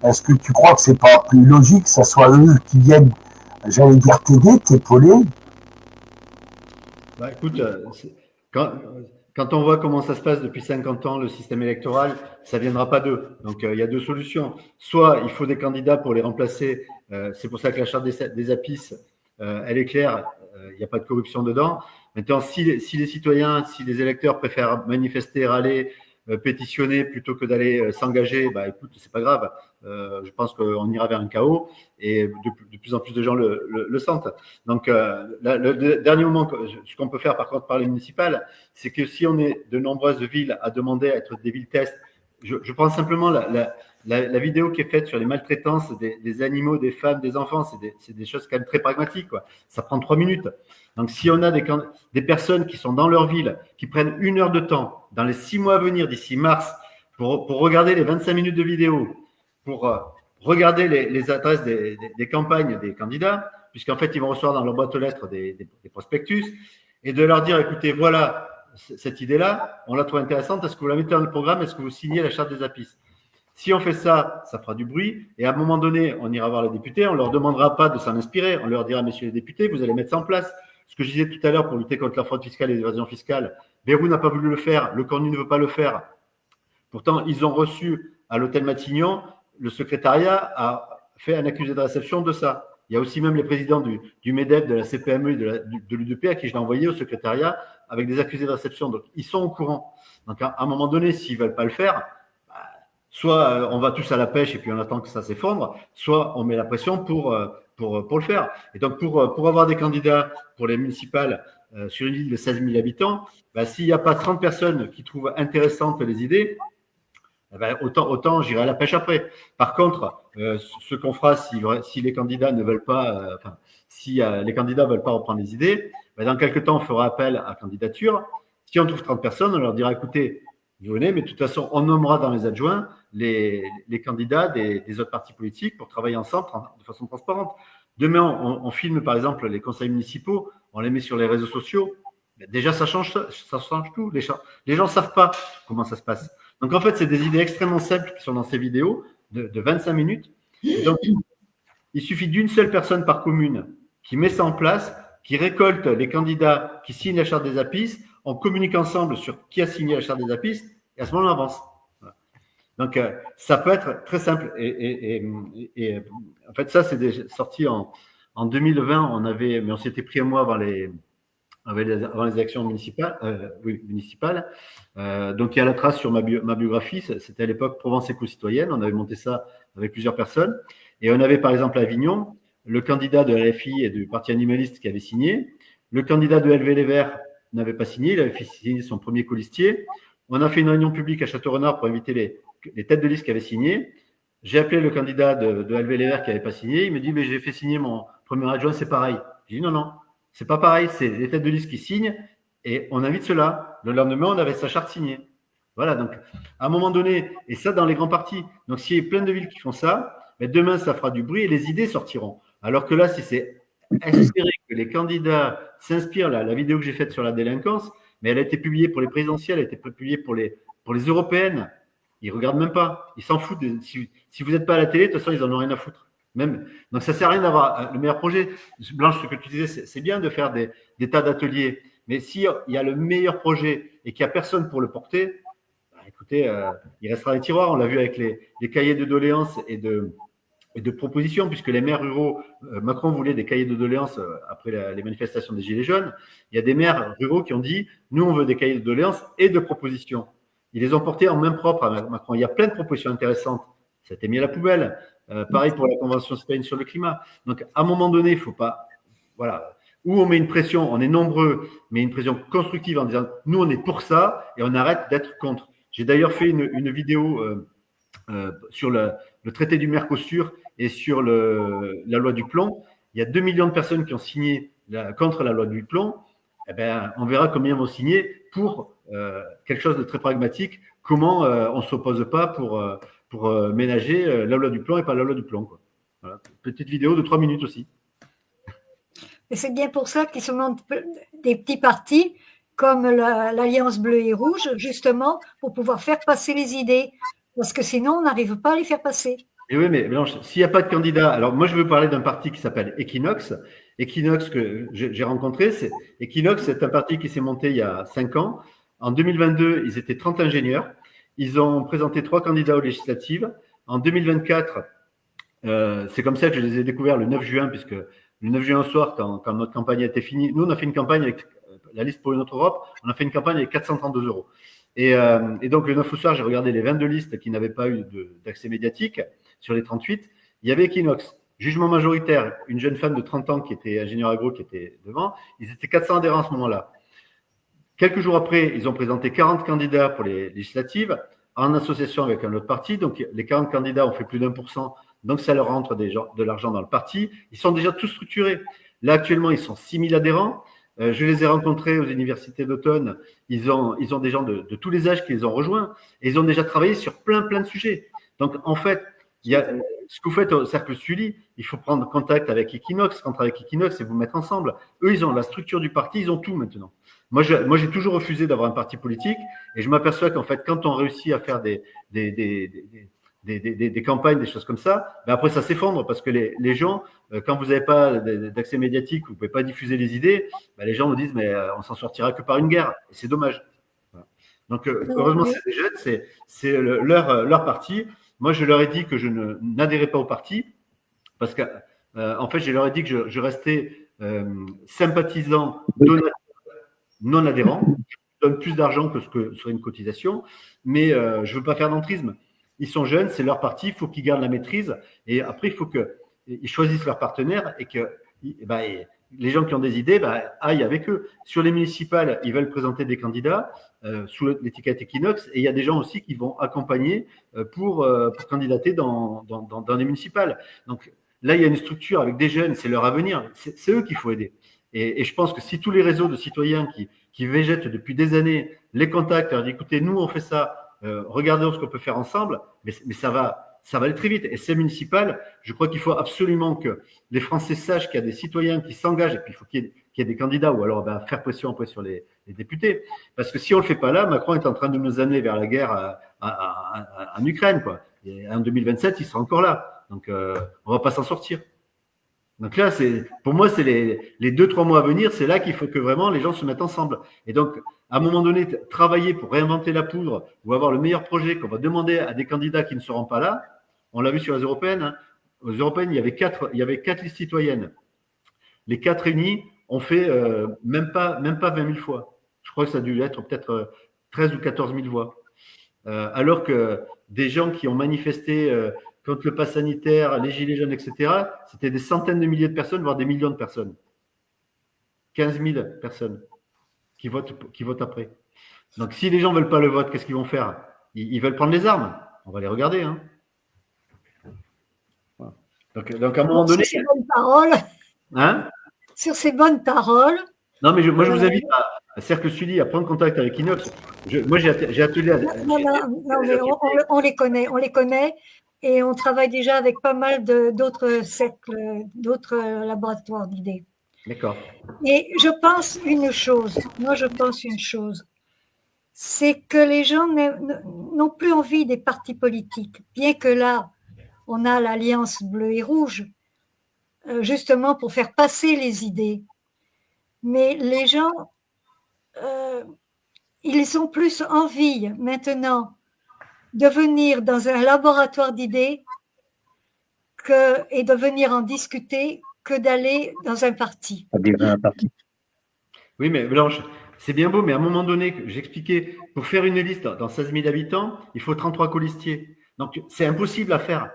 Est-ce que tu crois que c'est pas plus logique que ce soit eux qui viennent, j'allais dire, t'aider, t'épauler? Bah, écoute, quand on voit comment ça se passe depuis 50 ans, le système électoral, ça ne viendra pas d'eux. Donc, il y a deux solutions. Soit il faut des candidats pour les remplacer. C'est pour ça que la charte des APIS, elle est claire. Il n'y a pas de corruption dedans. Maintenant, si les citoyens, si les électeurs préfèrent manifester, râler, pétitionner plutôt que d'aller s'engager, bah écoute, c'est pas grave. Je pense qu'on ira vers un chaos et de plus en plus de gens le sentent. Donc, le dernier moment, ce qu'on peut faire par contre par les municipales, c'est que si on est de nombreuses villes à demander à être des villes tests, je prends simplement la vidéo qui est faite sur les maltraitances des animaux, des femmes, des enfants, c'est des choses quand même très pragmatiques, quoi. Ça prend 3 minutes. Donc, si on a des personnes qui sont dans leur ville, qui prennent 1 heure de temps dans les 6 mois à venir, d'ici mars, pour regarder les 25 minutes de vidéo, pour regarder les adresses des campagnes des candidats, puisqu'en fait, ils vont recevoir dans leur boîte aux lettres des prospectus, et de leur dire, écoutez, voilà cette idée-là, on la trouve intéressante, est-ce que vous la mettez dans le programme, est-ce que vous signez la charte des APIS? Si on fait ça, ça fera du bruit. Et à un moment donné, on ira voir les députés. On ne leur demandera pas de s'en inspirer. On leur dira, messieurs les députés, vous allez mettre ça en place. Ce que je disais tout à l'heure pour lutter contre la fraude fiscale et l'évasion fiscale, Bayrou n'a pas voulu le faire. Le Cornu ne veut pas le faire. Pourtant, ils ont reçu à l'hôtel Matignon, le secrétariat a fait un accusé de réception de ça. Il y a aussi même les présidents du MEDEF, de la CPME et de l'UDP à qui je l'ai envoyé au secrétariat avec des accusés de réception. Donc, ils sont au courant. Donc, à un moment donné, s'ils ne veulent pas le faire, soit on va tous à la pêche et puis on attend que ça s'effondre, soit on met la pression pour le faire. Et donc, pour avoir des candidats pour les municipales sur une ville de 16 000 habitants, bah, s'il n'y a pas 30 personnes qui trouvent intéressantes les idées, ben, autant j'irai à la pêche après. Par contre, ce qu'on fera si les candidats ne veulent pas, si les candidats veulent pas reprendre les idées, ben, dans quelques temps, on fera appel à candidature. Si on trouve 30 personnes, on leur dira, écoutez, vous venez, mais de toute façon, on nommera dans les adjoints les candidats des autres partis politiques pour travailler ensemble de façon transparente. Demain, on filme par exemple les conseils municipaux, on les met sur les réseaux sociaux. Déjà, ça change tout. Les gens ne savent pas comment ça se passe. Donc, en fait, c'est des idées extrêmement simples qui sont dans ces vidéos de 25 minutes. Et donc, il suffit d'une seule personne par commune qui met ça en place, qui récolte les candidats qui signent la charte des APIS, on communique ensemble sur qui a signé la charte des APIS, et à ce moment-là, on avance. Voilà. Donc, ça peut être très simple. Et en fait, ça, c'est sorti en 2020. Mais on s'était pris un mois avant les élections municipales. Donc, il y a la trace sur ma biographie. C'était à l'époque Provence éco-citoyenne. On avait monté ça avec plusieurs personnes. Et on avait, par exemple, à Avignon, le candidat de LFI et du Parti animaliste qui avait signé. Le candidat de LV Les Verts n'avait pas signé. Il avait fait signer son premier colistier. On a fait une réunion publique à Château-Renard pour inviter les têtes de liste qui avaient signé. J'ai appelé le candidat de LV Les Verts qui n'avait pas signé. Il me dit, mais j'ai fait signer mon premier adjoint, c'est pareil. J'ai dit, non, c'est pas pareil. C'est les têtes de liste qui signent et on invite ceux-là. Le lendemain, on avait sa charte signée. Voilà, donc à un moment donné, et ça dans les grands partis. Donc s'il y a plein de villes qui font ça, ben demain, ça fera du bruit et les idées sortiront. Alors que là, si c'est espérer que les candidats s'inspirent, la vidéo que j'ai faite sur la délinquance, mais elle a été publiée pour les présidentielles, elle a été publiée pour les européennes. Ils ne regardent même pas. Ils s'en foutent. Si vous n'êtes pas à la télé, de toute façon, ils n'en ont rien à foutre. Même. Donc, ça ne sert à rien d'avoir le meilleur projet. Blanche, ce que tu disais, c'est bien de faire des tas d'ateliers. Mais s'il y a le meilleur projet et qu'il n'y a personne pour le porter, bah, écoutez, il restera les tiroirs. On l'a vu avec les cahiers de doléances et de propositions, puisque les maires ruraux, Macron voulait des cahiers de doléances après les manifestations des Gilets jaunes. Il y a des maires ruraux qui ont dit, nous, on veut des cahiers de doléances et de propositions. Ils les ont portés en main propre à Macron. Il y a plein de propositions intéressantes. Ça a été mis à la poubelle. Pareil pour la Convention citoyenne sur le climat. Donc, à un moment donné, il ne faut pas… Voilà. Où on met une pression, on est nombreux, mais une pression constructive en disant, nous, on est pour ça et on arrête d'être contre. J'ai d'ailleurs fait une vidéo sur le traité du Mercosur et sur la loi du plomb. il y a 2 millions de personnes qui ont signé contre la loi du plomb, eh ben, on verra combien vont signer pour quelque chose de très pragmatique. Comment on ne s'oppose pas pour ménager la loi du plomb et pas la loi du plomb, quoi. Voilà. Petite vidéo de 3 minutes aussi. Et c'est bien pour ça qu'ils se montent des petits partis comme l'Alliance bleue et rouge, justement, pour pouvoir faire passer les idées. Parce que sinon, on n'arrive pas à les faire passer. Et oui, mais Blanche, s'il n'y a pas de candidat, alors moi je veux parler d'un parti qui s'appelle Equinox. Equinox que j'ai rencontré, Equinox, c'est un parti qui s'est monté il y a 5 ans. En 2022, ils étaient 30 ingénieurs. Ils ont présenté 3 candidats aux législatives. En 2024, c'est comme ça que je les ai découverts le 9 juin, puisque le 9 juin au soir, quand notre campagne a été finie, nous on a fait une campagne avec la liste pour une autre Europe, on a fait une campagne avec 432 €. Et donc le 9 au soir, j'ai regardé les 22 listes qui n'avaient pas eu d'accès médiatique. Sur les 38, il y avait Equinox, jugement majoritaire, une jeune femme de 30 ans qui était ingénieure agro qui était devant. Ils étaient 400 adhérents à ce moment-là. Quelques jours après, ils ont présenté 40 candidats pour les législatives en association avec un autre parti. Donc, les 40 candidats ont fait plus d'1%. Donc, ça leur rentre de l'argent dans le parti. Ils sont déjà tous structurés. Là, actuellement, ils sont 6 000 adhérents. Je les ai rencontrés aux universités d'automne. Ils ont des gens de tous les âges qui les ont rejoints. Et ils ont déjà travaillé sur plein de sujets. Donc, en fait, ce que vous faites au Cercle Sully, il faut prendre contact avec Equinox, rentrer avec Equinox et vous mettre ensemble. Eux, ils ont la structure du parti, ils ont tout maintenant. Moi, j'ai toujours refusé d'avoir un parti politique et je m'aperçois qu'en fait, quand on réussit à faire des campagnes, des choses comme ça, ben après, ça s'effondre parce que les gens, quand vous n'avez pas d'accès médiatique, vous ne pouvez pas diffuser les idées, ben les gens vous disent, mais on s'en sortira que par une guerre. Et c'est dommage. Voilà. Donc, heureusement, c'est des jeunes, c'est leur parti. Moi, je leur ai dit que je n'adhérais pas au parti parce que, en fait, je leur ai dit que je restais sympathisant, donateur, non adhérent. Je donne plus d'argent que ce que serait une cotisation, mais je ne veux pas faire d'entrisme. Ils sont jeunes, c'est leur parti, il faut qu'ils gardent la maîtrise et après, il faut qu'ils choisissent leur partenaire et que les gens qui ont des idées aillent avec eux. Sur les municipales, ils veulent présenter des candidats sous l'étiquette Equinox et il y a des gens aussi qui vont accompagner pour candidater dans les municipales. Donc là, il y a une structure avec des jeunes, c'est leur avenir, c'est eux qu'il faut aider. Et je pense que si tous les réseaux de citoyens qui végètent depuis des années les contactent, leur disent écoutez, nous on fait ça, regardons ce qu'on peut faire ensemble, mais ça va aller très vite. Et ces municipales, je crois qu'il faut absolument que les Français sachent qu'il y a des citoyens qui s'engagent et puis il faut qu'il y ait des candidats ou alors faire pression après sur les députés. Parce que si on ne le fait pas là, Macron est en train de nous amener vers la guerre en Ukraine, quoi. Et en 2027, il sera encore là. Donc, on ne va pas s'en sortir. Donc là, pour moi, c'est les 2-3 mois à venir, c'est là qu'il faut que vraiment les gens se mettent ensemble. Et donc, à un moment donné, travailler pour réinventer la poudre ou avoir le meilleur projet qu'on va demander à des candidats qui ne seront pas là. On l'a vu sur les européennes. Hein. Aux européennes, il y avait 4 listes citoyennes. Les 4 réunis ont fait même pas 20 000 fois. Je crois que ça a dû être peut-être 13 ou 14 000 voix. Alors que des gens qui ont manifesté contre le pass sanitaire, les gilets jaunes, etc., c'était des centaines de milliers de personnes, voire des millions de personnes. 15 000 personnes qui votent après. Donc, si les gens ne veulent pas le vote, qu'est-ce qu'ils vont faire? Ils veulent prendre les armes. On va les regarder. Hein. Voilà. Donc, à un moment donné… Sur ces bonnes paroles. Hein? Sur ces bonnes paroles. Non, mais moi, je vous invite à Cercle Sully, à prendre contact avec Inox. Moi, j'ai attelé à… Non, mais on les connaît. Et on travaille déjà avec pas mal d'autres cercles, d'autres laboratoires d'idées. D'accord. Et je pense une chose, c'est que les gens n'ont plus envie des partis politiques, bien que là, on a l'Alliance bleue et rouge, justement pour faire passer les idées. Mais les gens, ils ont plus envie maintenant de venir dans un laboratoire d'idées et de venir en discuter que d'aller dans un parti. Oui, mais Blanche, c'est bien beau, mais à un moment donné, j'expliquais, pour faire une liste dans 16 000 habitants, il faut 33 colistiers. Donc, c'est impossible à faire.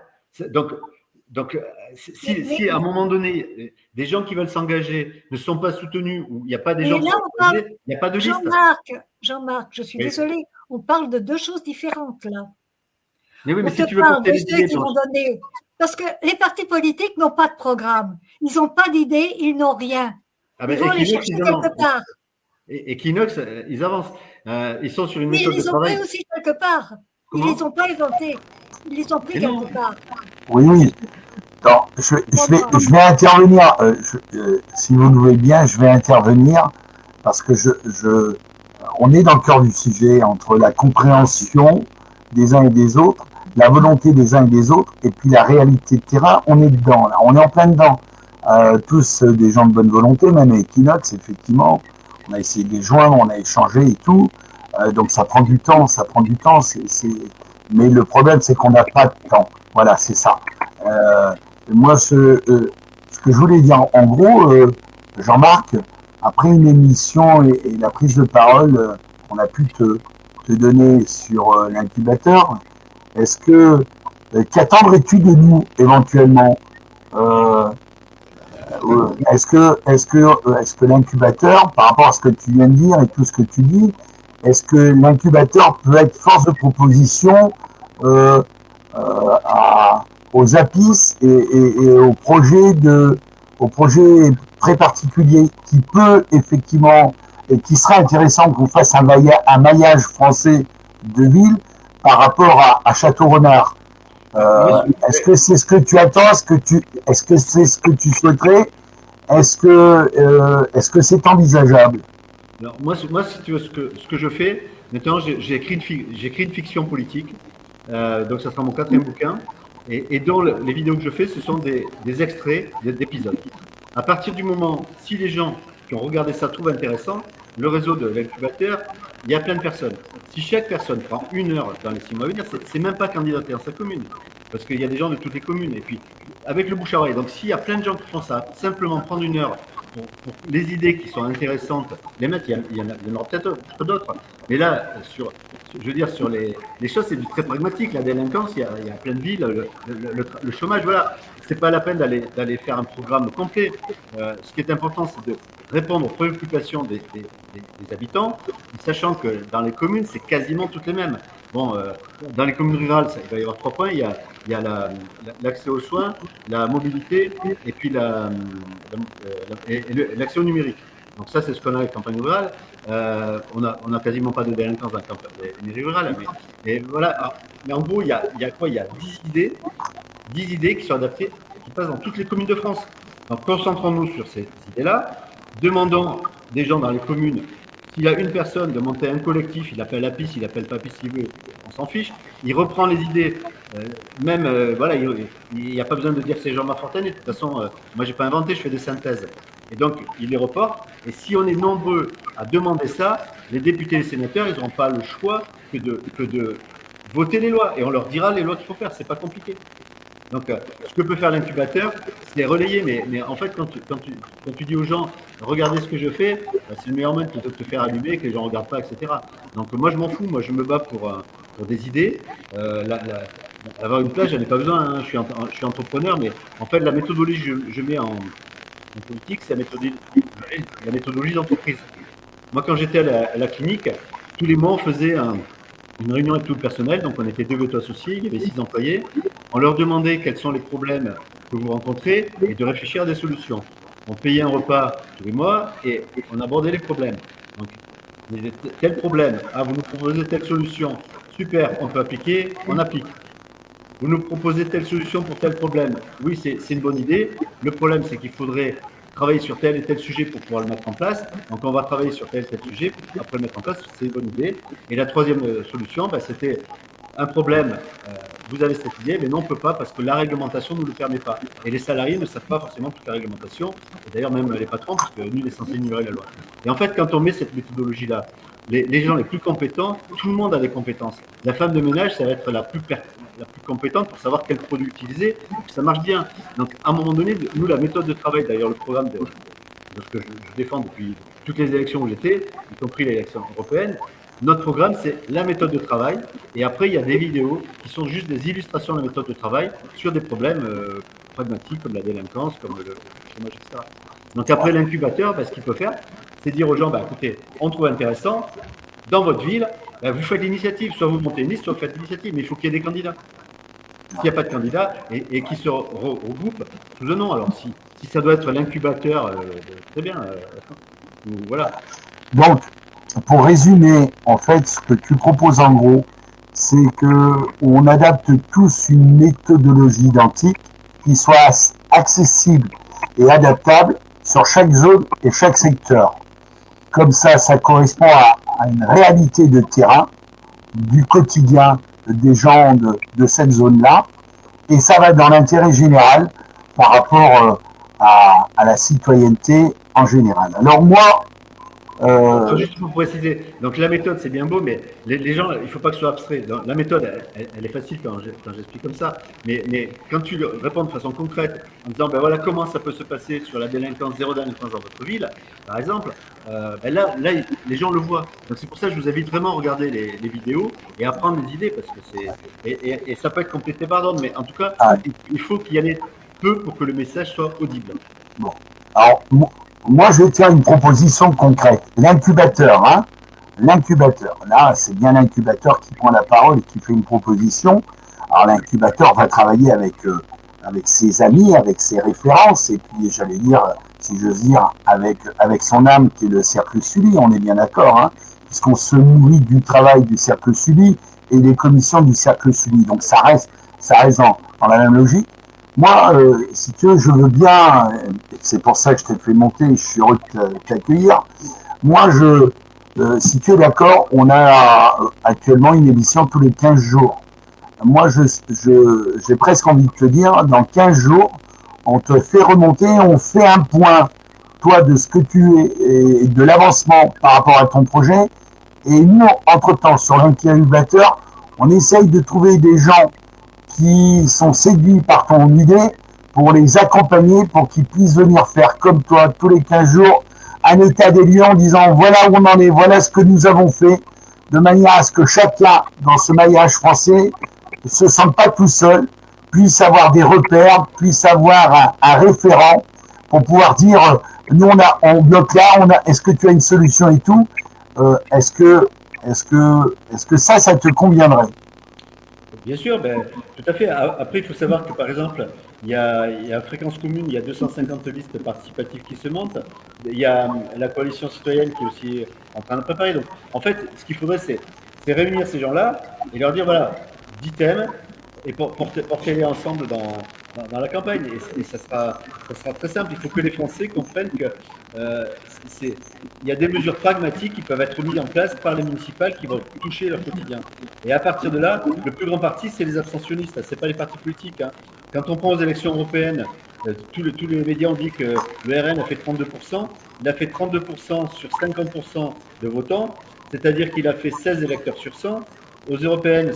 Donc si à un moment donné, des gens qui veulent s'engager ne sont pas soutenus ou il n'y a pas des gens qui sont engagés, il n'y a pas de liste. Jean-Marc, je suis désolée, on parle de 2 choses différentes là. Mais oui, mais on si te tu veux parle de porter les ceux idées, qui vont donner Parce que les partis politiques n'ont pas de programme. Ils n'ont pas d'idée, ils n'ont rien. Ah Ils ben, vont les Equinox, chercher ils avancent. quelque part. Equinox, ils avancent. Ils sont sur une Mais ils méthode de les ont pris travail. aussi quelque part. Ils Comment? les ont pas inventés. Ils les ont pris Mais non. quelque part. Oui, oui. Non, je vais intervenir. Si vous le voulez bien, je vais intervenir parce que on est dans le cœur du sujet entre la compréhension des uns et des autres, la volonté des uns et des autres, et puis la réalité de terrain. On est dedans, là. On est en plein dedans. Tous des gens de bonne volonté, même Equinox, effectivement. On a essayé de les joindre, on a échangé et tout. Donc ça prend du temps, Mais le problème, c'est qu'on n'a pas de temps. Voilà, c'est ça. Moi, ce que je voulais dire, en gros, Jean-Marc, après une émission et la prise de parole qu'on a pu te donner sur l'incubateur, est-ce que qu'attendrais-tu de nous éventuellement est-ce que l'incubateur, par rapport à ce que tu viens de dire et tout ce que tu dis, est-ce que l'incubateur peut être force de proposition aux APIS et aux projets très particuliers qui peut effectivement et qui sera intéressant qu'on fasse un maillage français de ville par rapport à Château-Renard. Est-ce que c'est ce que tu attends? Est-ce que c'est ce que tu souhaiterais? Est-ce que c'est envisageable? Alors, moi, si tu veux, ce que je fais, maintenant, j'ai écrit une fiction politique. Donc, ça sera mon 4e bouquin. Et dont les vidéos que je fais, ce sont des extraits d'épisodes. À partir du moment, si les gens qui ont regardé ça trouvent intéressant, le réseau de l'incubateur, il y a plein de personnes. Si chaque personne prend 1 heure dans les 6 mois à venir, c'est même pas candidater dans sa commune. Parce qu'il y a des gens de toutes les communes. Et puis, avec le bouche à oreille. Donc, s'il y a plein de gens qui font ça, simplement prendre 1 heure pour les idées qui sont intéressantes, les mettre, il y en aura peut-être d'autres. Mais là, sur les choses, c'est du très pragmatique. La délinquance, il y a plein de villes, le chômage, voilà. C'est pas la peine d'aller faire un programme complet. Ce qui est important, c'est de répondre aux préoccupations des habitants, sachant que dans les communes, c'est quasiment toutes les mêmes. Bon, dans les communes rurales, il va y avoir 3 points. Il y a l'accès aux soins, la mobilité et puis l'accès au numérique. Donc ça, c'est ce qu'on a avec campagne rurale. On a quasiment pas de délinquance dans les mairies rurales. Mais voilà. Alors, mais en gros, il y a quoi? Il y a 10 idées qui sont adaptées, qui passent dans toutes les communes de France. Donc concentrons-nous sur ces idées-là. Demandons des gens dans les communes. S'il y a une personne de monter un collectif, il appelle APIS, il appelle PAPIS s'il veut, on s'en fiche. Il reprend les idées. Voilà, il n'y a pas besoin de dire que c'est Jean-Marc Fortanet. De toute façon, moi, j'ai pas inventé, je fais des synthèses. Et donc, il les reporte. Et si on est nombreux à demander ça, les députés et les sénateurs, ils n'auront pas le choix que de voter les lois. Et on leur dira les lois qu'il faut faire. C'est pas compliqué. Donc, ce que peut faire l'incubateur, c'est relayer. Mais en fait, quand tu dis aux gens, regardez ce que je fais, c'est le meilleur moyen de te faire allumer, que les gens ne regardent pas, etc. Donc, moi, je m'en fous. Moi, je me bats pour des idées. Avoir une place, j'en ai pas besoin. Hein. Je suis entrepreneur, mais en fait, la méthodologie que je mets en politique, c'est la méthodologie d'entreprise. Moi, quand j'étais à la clinique, tous les mois, on faisait une réunion avec tout le personnel. Donc, on était 2 vétos associés, il y avait 6 employés. On leur demandait quels sont les problèmes que vous rencontrez et de réfléchir à des solutions. On payait un repas tous les mois et on abordait les problèmes. Donc, quel problème? Ah, vous nous proposez telle solution. Super, on peut appliquer, on applique. Vous nous proposez telle solution pour tel problème. Oui, c'est une bonne idée. Le problème, c'est qu'il faudrait travailler sur tel et tel sujet pour pouvoir le mettre en place. Donc, on va travailler sur tel et tel sujet pour après le mettre en place. C'est une bonne idée. Et la 3e solution, c'était un problème. Vous avez cette idée, mais non, on ne peut pas parce que la réglementation ne nous le permet pas. Et les salariés ne savent pas forcément toute la réglementation. Et d'ailleurs, même les patrons, parce que nul n'est censé ignorer la loi. Et en fait, quand on met cette méthodologie-là, les gens les plus compétents, tout le monde a des compétences. La femme de ménage, ça va être la plus compétente pour savoir quel produit utiliser, que ça marche bien. Donc, à un moment donné, nous, la méthode de travail, d'ailleurs, le programme de ce que je défends depuis toutes les élections où j'étais, y compris l'élection européenne, notre programme, c'est la méthode de travail. Et après, il y a des vidéos qui sont juste des illustrations de la méthode de travail sur des problèmes pragmatiques comme la délinquance, comme le chômage, etc. Donc après, l'incubateur, ce qu'il peut faire, c'est dire aux gens, écoutez, on trouve intéressant, dans votre ville, vous faites l'initiative. Soit vous montez une liste, soit vous faites l'initiative. Mais il faut qu'il y ait des candidats. s'il n'y a pas de candidat et qui se regroupent sous un nom. Alors, si ça doit être l'incubateur, très bien. Voilà. Donc, pour résumer, en fait, ce que tu proposes en gros, c'est que on adapte tous une méthodologie identique qui soit accessible et adaptable sur chaque zone et chaque secteur. Comme ça correspond à une réalité de terrain, du quotidien des gens de cette zone-là, et ça va dans l'intérêt général par rapport à la citoyenneté en général. Alors moi, juste pour préciser, donc la méthode c'est bien beau, mais les gens, il ne faut pas que ce soit abstrait. Donc, la méthode, elle est facile quand j'explique comme ça, mais quand tu réponds de façon concrète en disant ben voilà comment ça peut se passer sur la délinquance, zéro délinquance dans votre ville, par exemple, ben là, les gens le voient. Donc c'est pour ça que je vous invite vraiment à regarder les vidéos et à prendre des idées parce que et ça peut être complété par d'autres, mais en tout cas, il faut qu'il y en ait peu pour que le message soit audible. Bon, alors moi, je vais te faire une proposition concrète. L'incubateur, hein. L'incubateur. Là, c'est bien l'incubateur qui prend la parole et qui fait une proposition. Alors, l'incubateur va travailler avec ses amis, avec ses références, et puis, j'allais dire, si j'ose dire, avec son âme qui est le Cercle Sully, on est bien d'accord, hein, puisqu'on se nourrit du travail du Cercle Sully et des commissions du Cercle Sully. Donc, ça reste dans la même logique. Moi, si tu veux, je veux bien, c'est pour ça que je t'ai fait monter, je suis heureux de t'accueillir. Moi, si tu es d'accord, on a actuellement une émission tous les 15 jours. Moi, j'ai presque envie de te dire, dans 15 jours, on te fait remonter, on fait un point, toi, de ce que tu es et de l'avancement par rapport à ton projet. Et nous, entre-temps, sur l'incubateur, on essaye de trouver des gens qui sont séduits par ton idée pour les accompagner, pour qu'ils puissent venir faire comme toi tous les 15 jours un état des lieux en disant voilà où on en est, voilà ce que nous avons fait, de manière à ce que chacun dans ce maillage français ne se sente pas tout seul, puisse avoir des repères, puisse avoir un référent pour pouvoir dire nous on bloque là, est-ce que tu as une solution et tout, est-ce que ça te conviendrait? Bien sûr, ben, tout à fait. Après, il faut savoir que, par exemple, il y a Fréquence Commune, il y a 250 listes participatives qui se montent. Il y a la coalition citoyenne qui est aussi en train de préparer. Donc, en fait, ce qu'il faudrait, c'est réunir ces gens-là et leur dire, voilà, 10 thèmes et porter-les ensemble dans la campagne. Et ça sera très simple. Il faut que les Français comprennent que il y a des mesures pragmatiques qui peuvent être mises en place par les municipales qui vont toucher leur quotidien. Et à partir de là, le plus grand parti, c'est les abstentionnistes, c'est pas les partis politiques. Hein. Quand on prend aux élections européennes, tous les médias ont dit que le RN a fait 32%, il a fait 32% sur 50% de votants, c'est-à-dire qu'il a fait 16 électeurs sur 100. Aux européennes,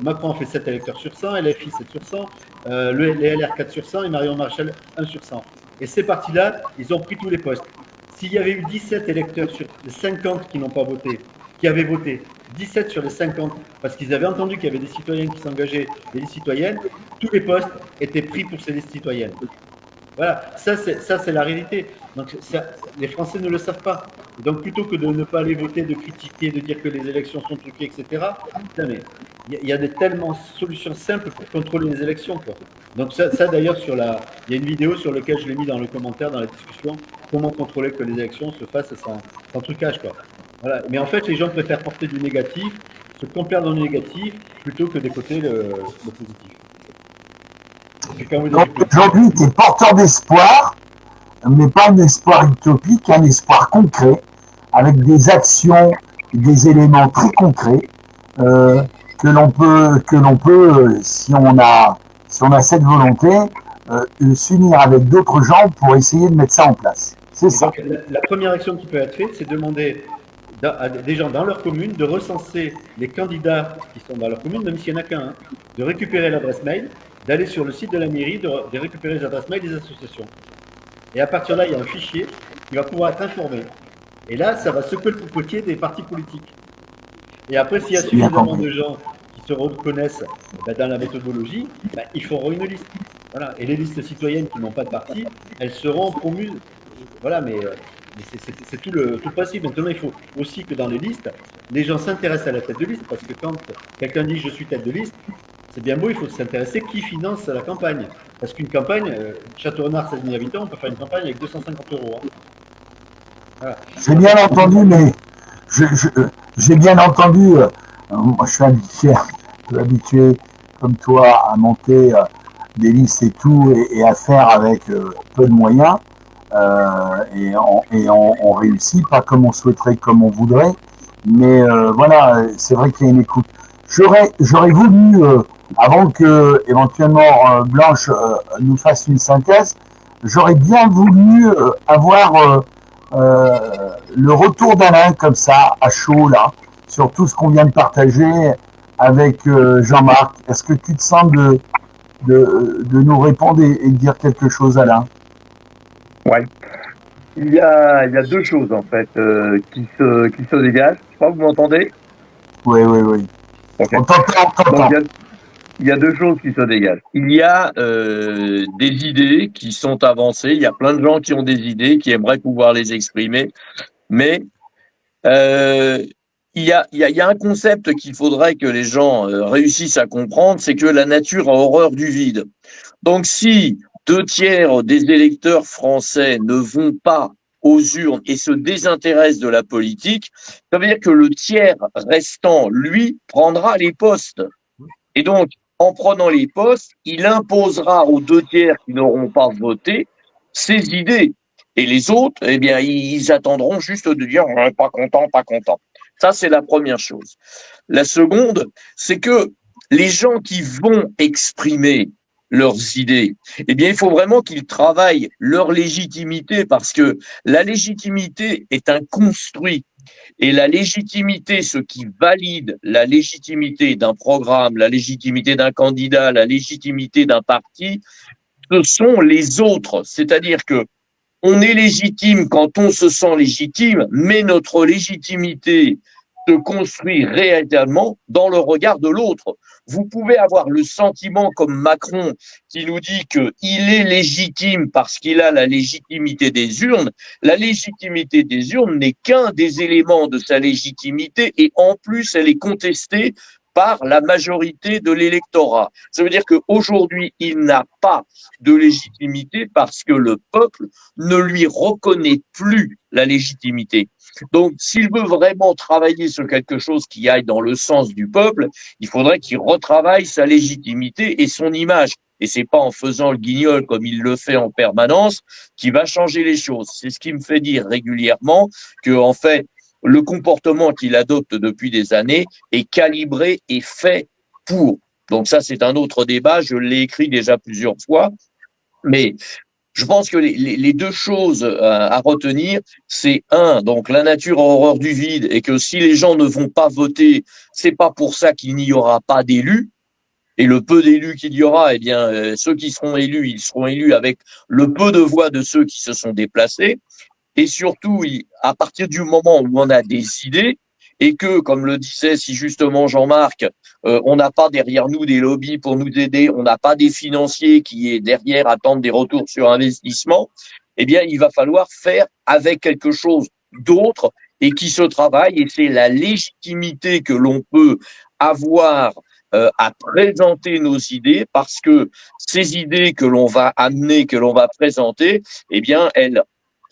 Macron a fait 7 électeurs sur 100, LFI 7 sur 100, les LR 4 sur 100 et Marion Maréchal 1 sur 100. Et ces partis-là, ils ont pris tous les postes. S'il y avait eu 17 électeurs sur les 50 qui n'ont pas voté, qui avaient voté, 17 sur les 50, parce qu'ils avaient entendu qu'il y avait des citoyens qui s'engageaient et des citoyennes, tous les postes étaient pris pour ces citoyennes. Voilà, ça c'est la réalité. Donc les Français ne le savent pas. Donc plutôt que de ne pas aller voter, de critiquer, de dire que les élections sont truquées, etc. Il y a tellement solutions simples pour contrôler les élections, quoi. Donc ça d'ailleurs il y a une vidéo sur laquelle je l'ai mis dans le commentaire, dans la discussion, comment contrôler que les élections se fassent sans trucage, quoi. Voilà. Mais en fait, les gens préfèrent porter du négatif, se complaire dans le négatif, plutôt que d'écouter le positif. Donc aujourd'hui, tu es porteur d'espoir, mais pas un espoir utopique, un espoir concret, avec des actions, des éléments très concrets que l'on peut, si on a cette volonté, s'unir avec d'autres gens pour essayer de mettre ça en place. C'est ça. Donc, la première action qui peut être faite, c'est demander à des gens dans leur commune de recenser les candidats qui sont dans leur commune, même s'il n'y en a qu'un, hein, de récupérer l'adresse mail, d'aller sur le site de la mairie, de récupérer les adresses mail des associations. Et à partir de là, il y a un fichier qui va pouvoir être informé. Et là, ça va secouer le cocotier des partis politiques. Et après, s'il y a suffisamment de gens qui se reconnaissent dans la méthodologie, ils feront une liste. Voilà. Et les listes citoyennes qui n'ont pas de parti, elles seront promues. Voilà, mais c'est tout le principe. Maintenant, il faut aussi que dans les listes, les gens s'intéressent à la tête de liste, parce que quand quelqu'un dit « je suis tête de liste », c'est bien beau, il faut s'intéresser qui finance la campagne. Parce qu'une campagne, Château-Renard, 16 000 habitants, on peut faire une campagne avec 250 euros. Hein. Voilà. J'ai bien entendu, mais j'ai bien entendu. Moi, je suis habitué, comme toi, à monter des listes et tout, et à faire avec peu de moyens. On réussit, pas comme on souhaiterait, comme on voudrait. Mais voilà, c'est vrai qu'il y a une écoute. J'aurais voulu, avant que éventuellement Blanche nous fasse une synthèse, j'aurais bien voulu avoir le retour d'Alain comme ça, à chaud là, sur tout ce qu'on vient de partager avec Jean-Marc. Est-ce que tu te sens de nous répondre et de dire quelque chose, Alain? Ouais. Il y a deux choses en fait qui se dégagent. Je crois que vous m'entendez. Oui, oui, oui. Okay. On t'entend. Donc, il y a deux choses qui se dégagent. Il y a des idées qui sont avancées. Il y a plein de gens qui ont des idées, qui aimeraient pouvoir les exprimer. Mais il y a un concept qu'il faudrait que les gens réussissent à comprendre, c'est que la nature a horreur du vide. Donc, si 2/3 des électeurs français ne vont pas aux urnes et se désintéressent de la politique, ça veut dire que le tiers restant, lui, prendra les postes. Et donc, en prenant les postes, il imposera aux 2/3 qui n'auront pas voté ses idées. Et les autres, eh bien, ils attendront juste de dire pas content, pas content. Ça, c'est la première chose. La seconde, c'est que les gens qui vont exprimer leurs idées, eh bien, il faut vraiment qu'ils travaillent leur légitimité parce que la légitimité est un construit. Et la légitimité, ce qui valide la légitimité d'un programme, la légitimité d'un candidat, la légitimité d'un parti, ce sont les autres. C'est-à-dire que on est légitime quand on se sent légitime, mais notre légitimité se construit réellement dans le regard de l'autre. Vous pouvez avoir le sentiment comme Macron qui nous dit qu'il est légitime parce qu'il a la légitimité des urnes. La légitimité des urnes n'est qu'un des éléments de sa légitimité et en plus elle est contestée par la majorité de l'électorat. Ça veut dire qu'aujourd'hui, il n'a pas de légitimité parce que le peuple ne lui reconnaît plus la légitimité. Donc, s'il veut vraiment travailler sur quelque chose qui aille dans le sens du peuple, il faudrait qu'il retravaille sa légitimité et son image. Et c'est pas en faisant le guignol comme il le fait en permanence qu'il va changer les choses. C'est ce qui me fait dire régulièrement que, en fait, le comportement qu'il adopte depuis des années est calibré et fait pour. Donc ça, c'est un autre débat. Je l'ai écrit déjà plusieurs fois. Mais je pense que les deux choses à retenir, c'est donc la nature a horreur du vide et que si les gens ne vont pas voter, c'est pas pour ça qu'il n'y aura pas d'élus. Et le peu d'élus qu'il y aura, eh bien, ceux qui seront élus, ils seront élus avec le peu de voix de ceux qui se sont déplacés. Et surtout, à partir du moment où on a des idées et que, comme le disait si justement Jean-Marc, on n'a pas derrière nous des lobbies pour nous aider, on n'a pas des financiers qui est derrière attendent des retours sur investissement, eh bien, il va falloir faire avec quelque chose d'autre et qui se travaille. Et c'est la légitimité que l'on peut avoir à présenter nos idées parce que ces idées que l'on va amener, que l'on va présenter, eh bien, elles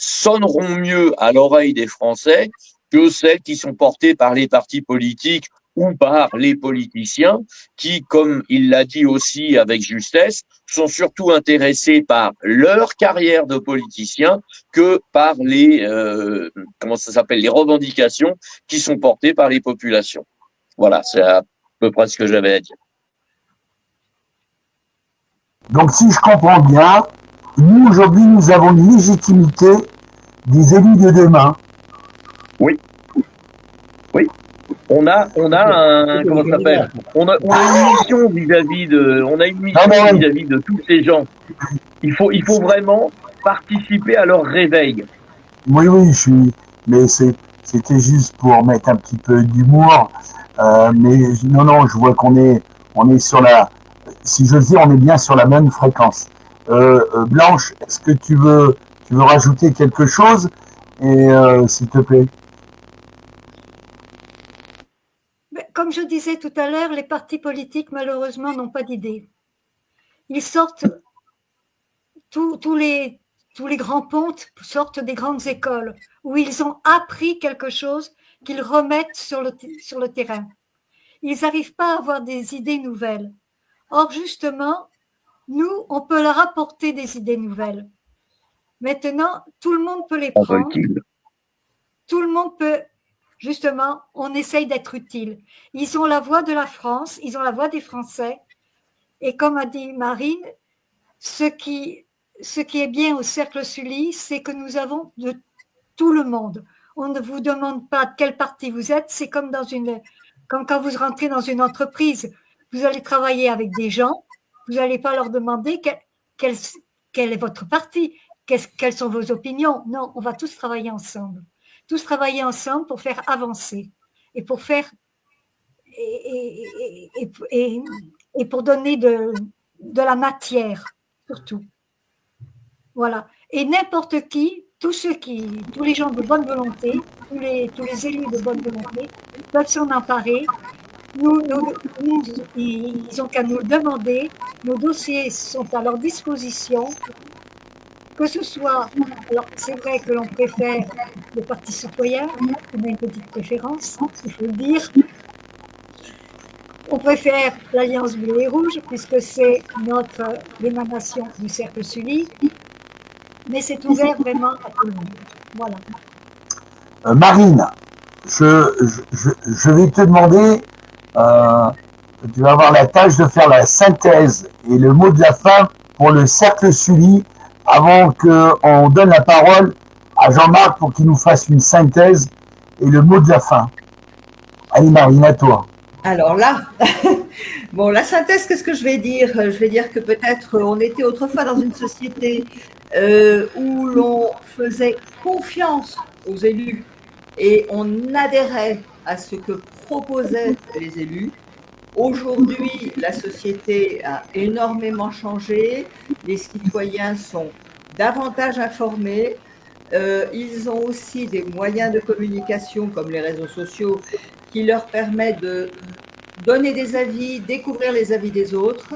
sonneront mieux à l'oreille des Français que celles qui sont portées par les partis politiques ou par les politiciens qui, comme il l'a dit aussi avec justesse, sont surtout intéressés par leur carrière de politicien que par les les revendications qui sont portées par les populations. Voilà, c'est à peu près ce que j'avais à dire. Donc, si je comprends bien, nous, aujourd'hui, nous avons une légitimité des élus de demain. Oui. Oui. On a un, comment ça s'appelle? On a une mission vis-à-vis de tous ces gens. Il faut vraiment participer à leur réveil. Oui, mais c'était juste pour mettre un petit peu d'humour. Mais non, je vois qu'on est sur si j'ose dire, on est bien sur la même fréquence. Blanche, est-ce que tu veux rajouter quelque chose? Et s'il te plaît. comme je disais tout à l'heure, les partis politiques, malheureusement, n'ont pas d'idées. Ils sortent, tous les grands pontes sortent des grandes écoles où ils ont appris quelque chose qu'ils remettent sur le terrain. Ils n'arrivent pas à avoir des idées nouvelles. Or, justement, nous, on peut leur apporter des idées nouvelles. Maintenant, tout le monde peut les prendre. Tout le monde peut, justement, on essaye d'être utile. Ils ont la voix de la France, ils ont la voix des Français. Et comme a dit Marine, ce qui est bien au Cercle Sully, c'est que nous avons de tout le monde. On ne vous demande pas de quel parti vous êtes, c'est comme quand vous rentrez dans une entreprise. Vous allez travailler avec des gens, vous n'allez pas leur demander quel est votre parti, quelles sont vos opinions. Non, on va tous travailler ensemble. Tous travailler ensemble pour faire avancer et pour faire et pour donner de la matière, surtout. Voilà. Et n'importe qui, tous les gens de bonne volonté, tous les élus de bonne volonté peuvent s'en emparer. Ils ont qu'à nous le demander. Nos dossiers sont à leur disposition. Que ce soit, alors c'est vrai que l'on préfère le Parti citoyen, on a une petite préférence, il faut le dire. On préfère l'Alliance bleue et rouge, puisque c'est l'émanation du Cercle Sully, mais c'est ouvert vraiment à tout le monde. Voilà. Marine, je vais te demander, tu vas avoir la tâche de faire la synthèse et le mot de la fin pour le Cercle Sully, avant qu'on donne la parole à Jean-Marc pour qu'il nous fasse une synthèse et le mot de la fin. Allez Marine, à toi. Alors là, bon, la synthèse, qu'est-ce que je vais dire? Je vais dire que peut-être on était autrefois dans une société où l'on faisait confiance aux élus et on adhérait à ce que proposaient les élus. Aujourd'hui, la société a énormément changé, les citoyens sont davantage informés, ils ont aussi des moyens de communication comme les réseaux sociaux qui leur permettent de donner des avis, découvrir les avis des autres,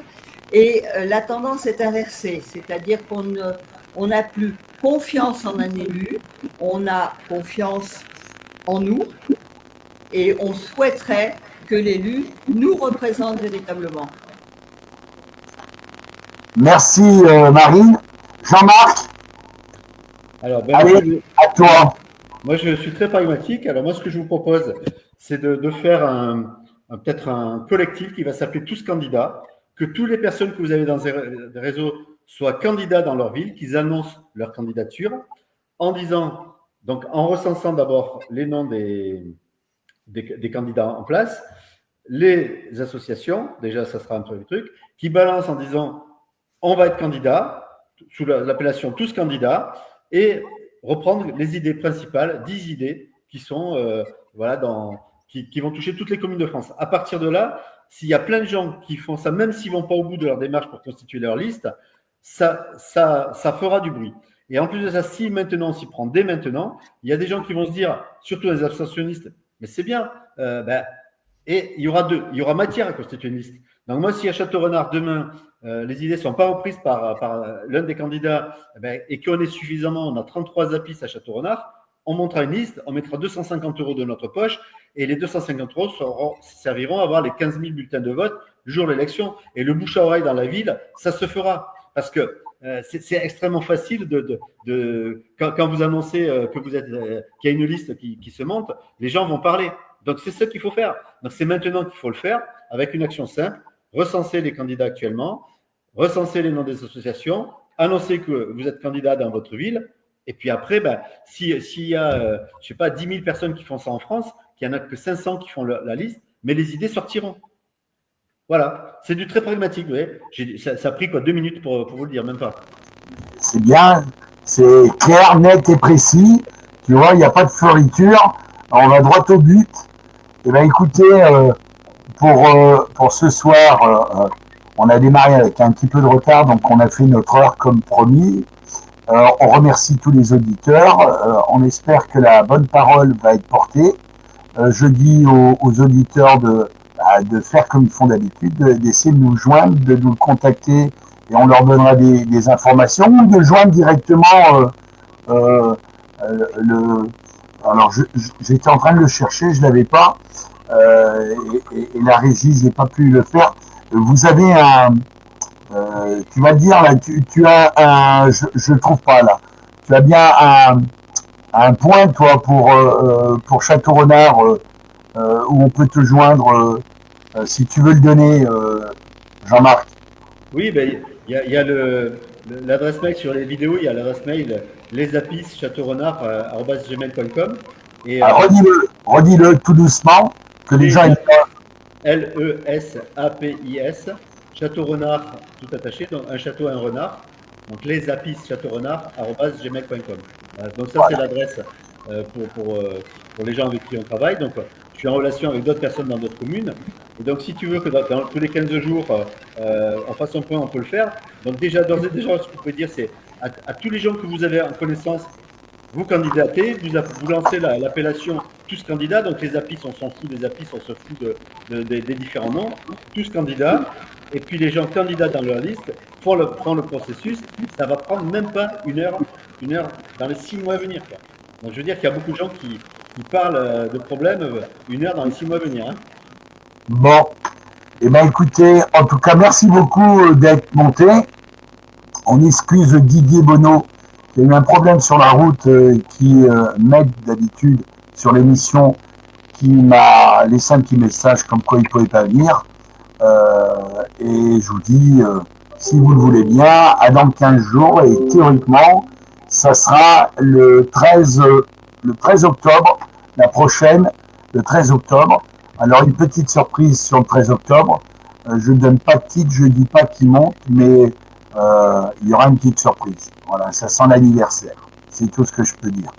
et la tendance est inversée, c'est-à-dire qu'on n'a plus confiance en un élu, on a confiance en nous, et on souhaiterait que l'élu nous représente véritablement. Merci Marine. Jean-Marc, alors, allez, à toi. Moi, je suis très pragmatique. Alors, moi, ce que je vous propose, c'est de faire peut-être un collectif qui va s'appeler Tous candidats, que toutes les personnes que vous avez dans les réseaux soient candidats dans leur ville, qu'ils annoncent leur candidature, en disant, donc en recensant d'abord les noms des candidats en place, les associations, déjà ça sera un premier truc, qui balancent en disant on va être candidat, sous l'appellation Tous candidats, et reprendre les idées principales, 10 idées qui sont qui vont toucher toutes les communes de France. À partir de là, s'il y a plein de gens qui font ça, même s'ils ne vont pas au bout de leur démarche pour constituer leur liste, ça fera du bruit. Et en plus de ça, si maintenant on s'y prend dès maintenant, il y a des gens qui vont se dire, surtout les abstentionnistes, mais c'est bien, et il y aura matière à constituer une liste. Donc moi, si à Château-Renard, demain, les idées ne sont pas reprises par l'un des candidats, et qu'on est suffisamment, on a 33 apis à Château-Renard, on montera une liste, on mettra 250 € de notre poche, et les 250 € serviront à avoir les 15 000 bulletins de vote le jour de l'élection. Et le bouche à oreille dans la ville, ça se fera. Parce que c'est extrêmement facile quand vous annoncez qu'il y a une liste qui se monte, les gens vont parler. Donc, c'est ce qu'il faut faire. Donc, c'est maintenant qu'il faut le faire avec une action simple, recenser les candidats actuellement, recenser les noms des associations, annoncer que vous êtes candidat dans votre ville. Et puis après, s'il y a, je sais pas, 10 000 personnes qui font ça en France, qu'il n'y en a que 500 qui font la liste, mais les idées sortiront. Voilà, c'est du très pragmatique. Vous voyez. Ça a pris 2 minutes pour vous le dire, même pas. C'est bien, c'est clair, net et précis. Tu vois, il n'y a pas de floriture. On va droit au but. Eh bien, écoutez, pour ce soir, on a démarré avec un petit peu de retard, donc on a fait notre heure comme promis. On remercie tous les auditeurs. On espère que la bonne parole va être portée. je dis aux auditeurs de faire comme ils font d'habitude, d'essayer de nous joindre, de nous contacter et on leur donnera des informations ou de joindre directement le. Alors j'étais en train de le chercher, je l'avais pas et la régie, j'ai pas pu le faire. Vous avez un, tu vas dire là, tu as un, je le trouve pas là. Tu as bien un point toi pour Château Renard où on peut te joindre si tu veux le donner, Jean-Marc. Oui, ben, il y a l'adresse mail sur les vidéos, il y a l'adresse mail lesapischâteaurenard@gmail.com et Ah, redis-le tout doucement que les gens aient pas. LESAPIS, Château Renard, tout attaché, donc un château, un renard. Donc lesapischâteaurenard@gmail.com. Donc ça, c'est l'adresse pour les gens avec qui on travaille. Donc je suis en relation avec d'autres personnes dans d'autres communes. Et donc si tu veux que dans tous les 15 jours, on fasse un point, on peut le faire. Donc déjà, d'ores et déjà, ce que vous pouvez dire, c'est à tous les gens que vous avez en connaissance, vous candidatez, vous lancez l'appellation tous candidats, donc les APIS, on s'en fout des APIS, on se fout des différents noms, tous candidats, et puis les gens candidats dans leur liste font le processus, ça va prendre même pas une heure dans les 6 mois à venir, quoi. Donc je veux dire qu'il y a beaucoup de gens qui parlent de problèmes une heure dans les 6 mois à venir. Hein. Bon, eh ben écoutez, en tout cas, merci beaucoup d'être monté. On excuse Didier Bonneau, qui a eu un problème sur la route, qui m'aide d'habitude sur l'émission, qui m'a laissé un petit message comme quoi il ne pouvait pas venir. Et je vous dis, si vous le voulez bien, à dans 15 jours, et théoriquement, ça sera le 13 octobre, la prochaine, le 13 octobre. Alors, une petite surprise sur le 13 octobre. Je ne donne pas de titre, je ne dis pas qui monte, mais il y aura une petite surprise. Voilà, ça sent l'anniversaire. C'est tout ce que je peux dire.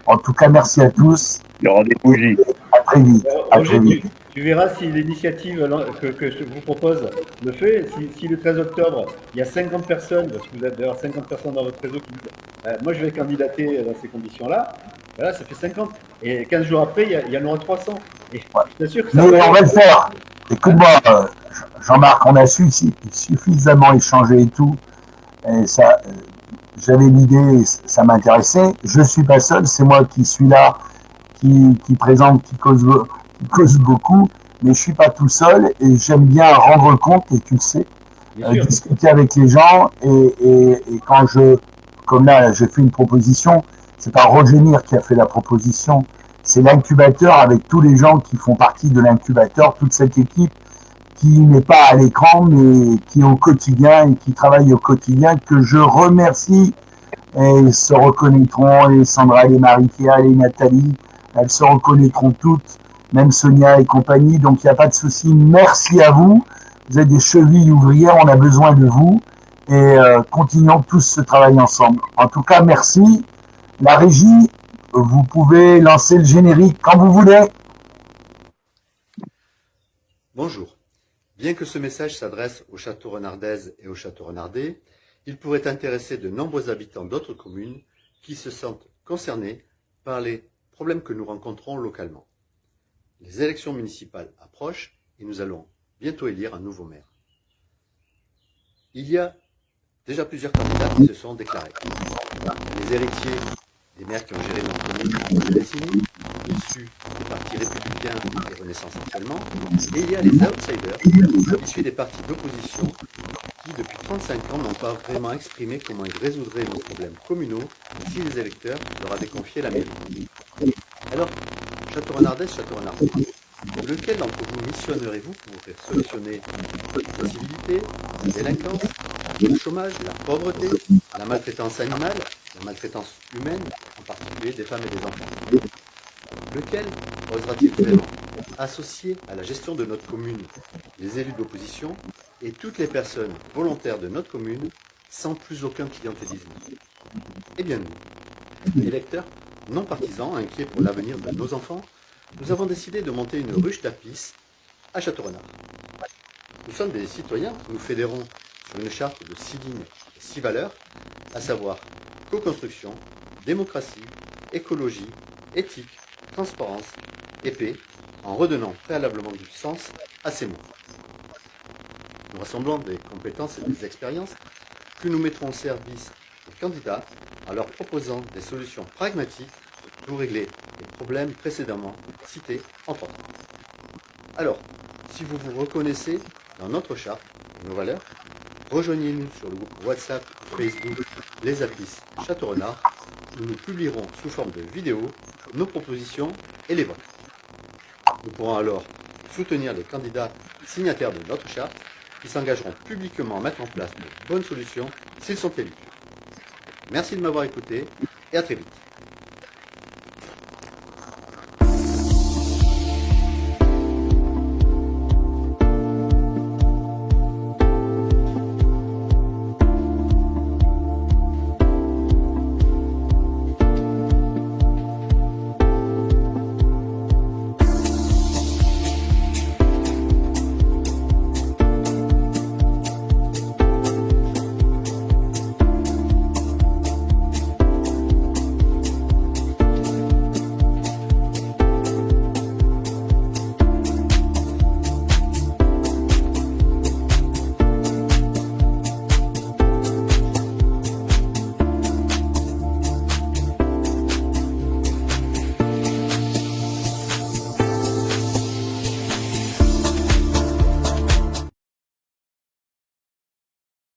En tout cas, merci à tous. Il y aura des bougies. À très vite. Roger, tu verras si l'initiative que je vous propose le fait. Si le 13 octobre, il y a 50 personnes, parce que vous avez d'ailleurs 50 personnes dans votre réseau qui disent moi je vais candidater dans ces conditions-là, voilà, ça fait 50. Et 15 jours après, il y en aura 300. Et je t'assure que ça mais on va le faire. Écoute-moi, Jean-Marc, on a suffisamment échangé et tout. Et ça, j'avais l'idée, ça m'intéressait. Je ne suis pas seul, c'est moi qui suis là, qui présente, qui cause beaucoup, mais je ne suis pas tout seul et j'aime bien rendre compte, et tu le sais, discuter avec les gens. Et quand comme là, j'ai fait une proposition, c'est pas Roger Nir qui a fait la proposition, c'est l'incubateur avec tous les gens qui font partie de l'incubateur, toute cette équipe qui n'est pas à l'écran, mais qui est au quotidien et qui travaille au quotidien, que je remercie. Et ils se reconnaîtront, et Sandra, et Marie-Pierre, et Nathalie, elles se reconnaîtront toutes, même Sonia et compagnie, donc il n'y a pas de souci. Merci à vous, vous êtes des chevilles ouvrières, on a besoin de vous, et continuons tous ce travail ensemble. En tout cas, merci. La régie, vous pouvez lancer le générique quand vous voulez. Bonjour. Bien que ce message s'adresse aux châteaux renardaises et aux châteaux renardais, il pourrait intéresser de nombreux habitants d'autres communes qui se sentent concernés par les problèmes que nous rencontrons localement. Les élections municipales approchent et nous allons bientôt élire un nouveau maire. Il y a déjà plusieurs candidats qui se sont déclarés. Les héritiers des maires qui ont géré notre commune depuis des décennies, issus des partis républicains et Renaissance actuellement, et il y a les outsiders, issus des partis d'opposition, qui depuis 35 ans n'ont pas vraiment exprimé comment ils résoudraient nos problèmes communaux si les électeurs leur avaient confié la mairie. Alors, Château Renardais, Château Renardais, lequel d'entre vous missionnerez-vous pour solutionner l'accessibilité, la délinquance, le chômage, la pauvreté, la maltraitance animale, la maltraitance humaine, en particulier des femmes et des enfants? Lequel osera-t-il vraiment associer à la gestion de notre commune les élus d'opposition et toutes les personnes volontaires de notre commune sans plus aucun clientélisme? Eh bien nous, électeurs non partisans, inquiets pour l'avenir de nos enfants, nous avons décidé de monter une ruche d'APIS à Château-Renard. Nous sommes des citoyens, nous fédérons sur une charte de 6 lignes et 6 valeurs, à savoir co-construction, démocratie, écologie, éthique, transparence, épais, en redonnant préalablement du sens à ces mots. Nous rassemblons des compétences et des expériences que nous mettrons au service des candidats en leur proposant des solutions pragmatiques pour régler les problèmes précédemment cités entre autres. Alors, si vous vous reconnaissez dans notre charte et nos valeurs, rejoignez-nous sur le groupe WhatsApp, Facebook, Les Apis Château-Renard, où nous publierons sous forme de vidéos nos propositions et les vôtres. Nous pourrons alors soutenir les candidats signataires de notre charte qui s'engageront publiquement à mettre en place de bonnes solutions s'ils sont élus. Merci de m'avoir écouté et à très vite.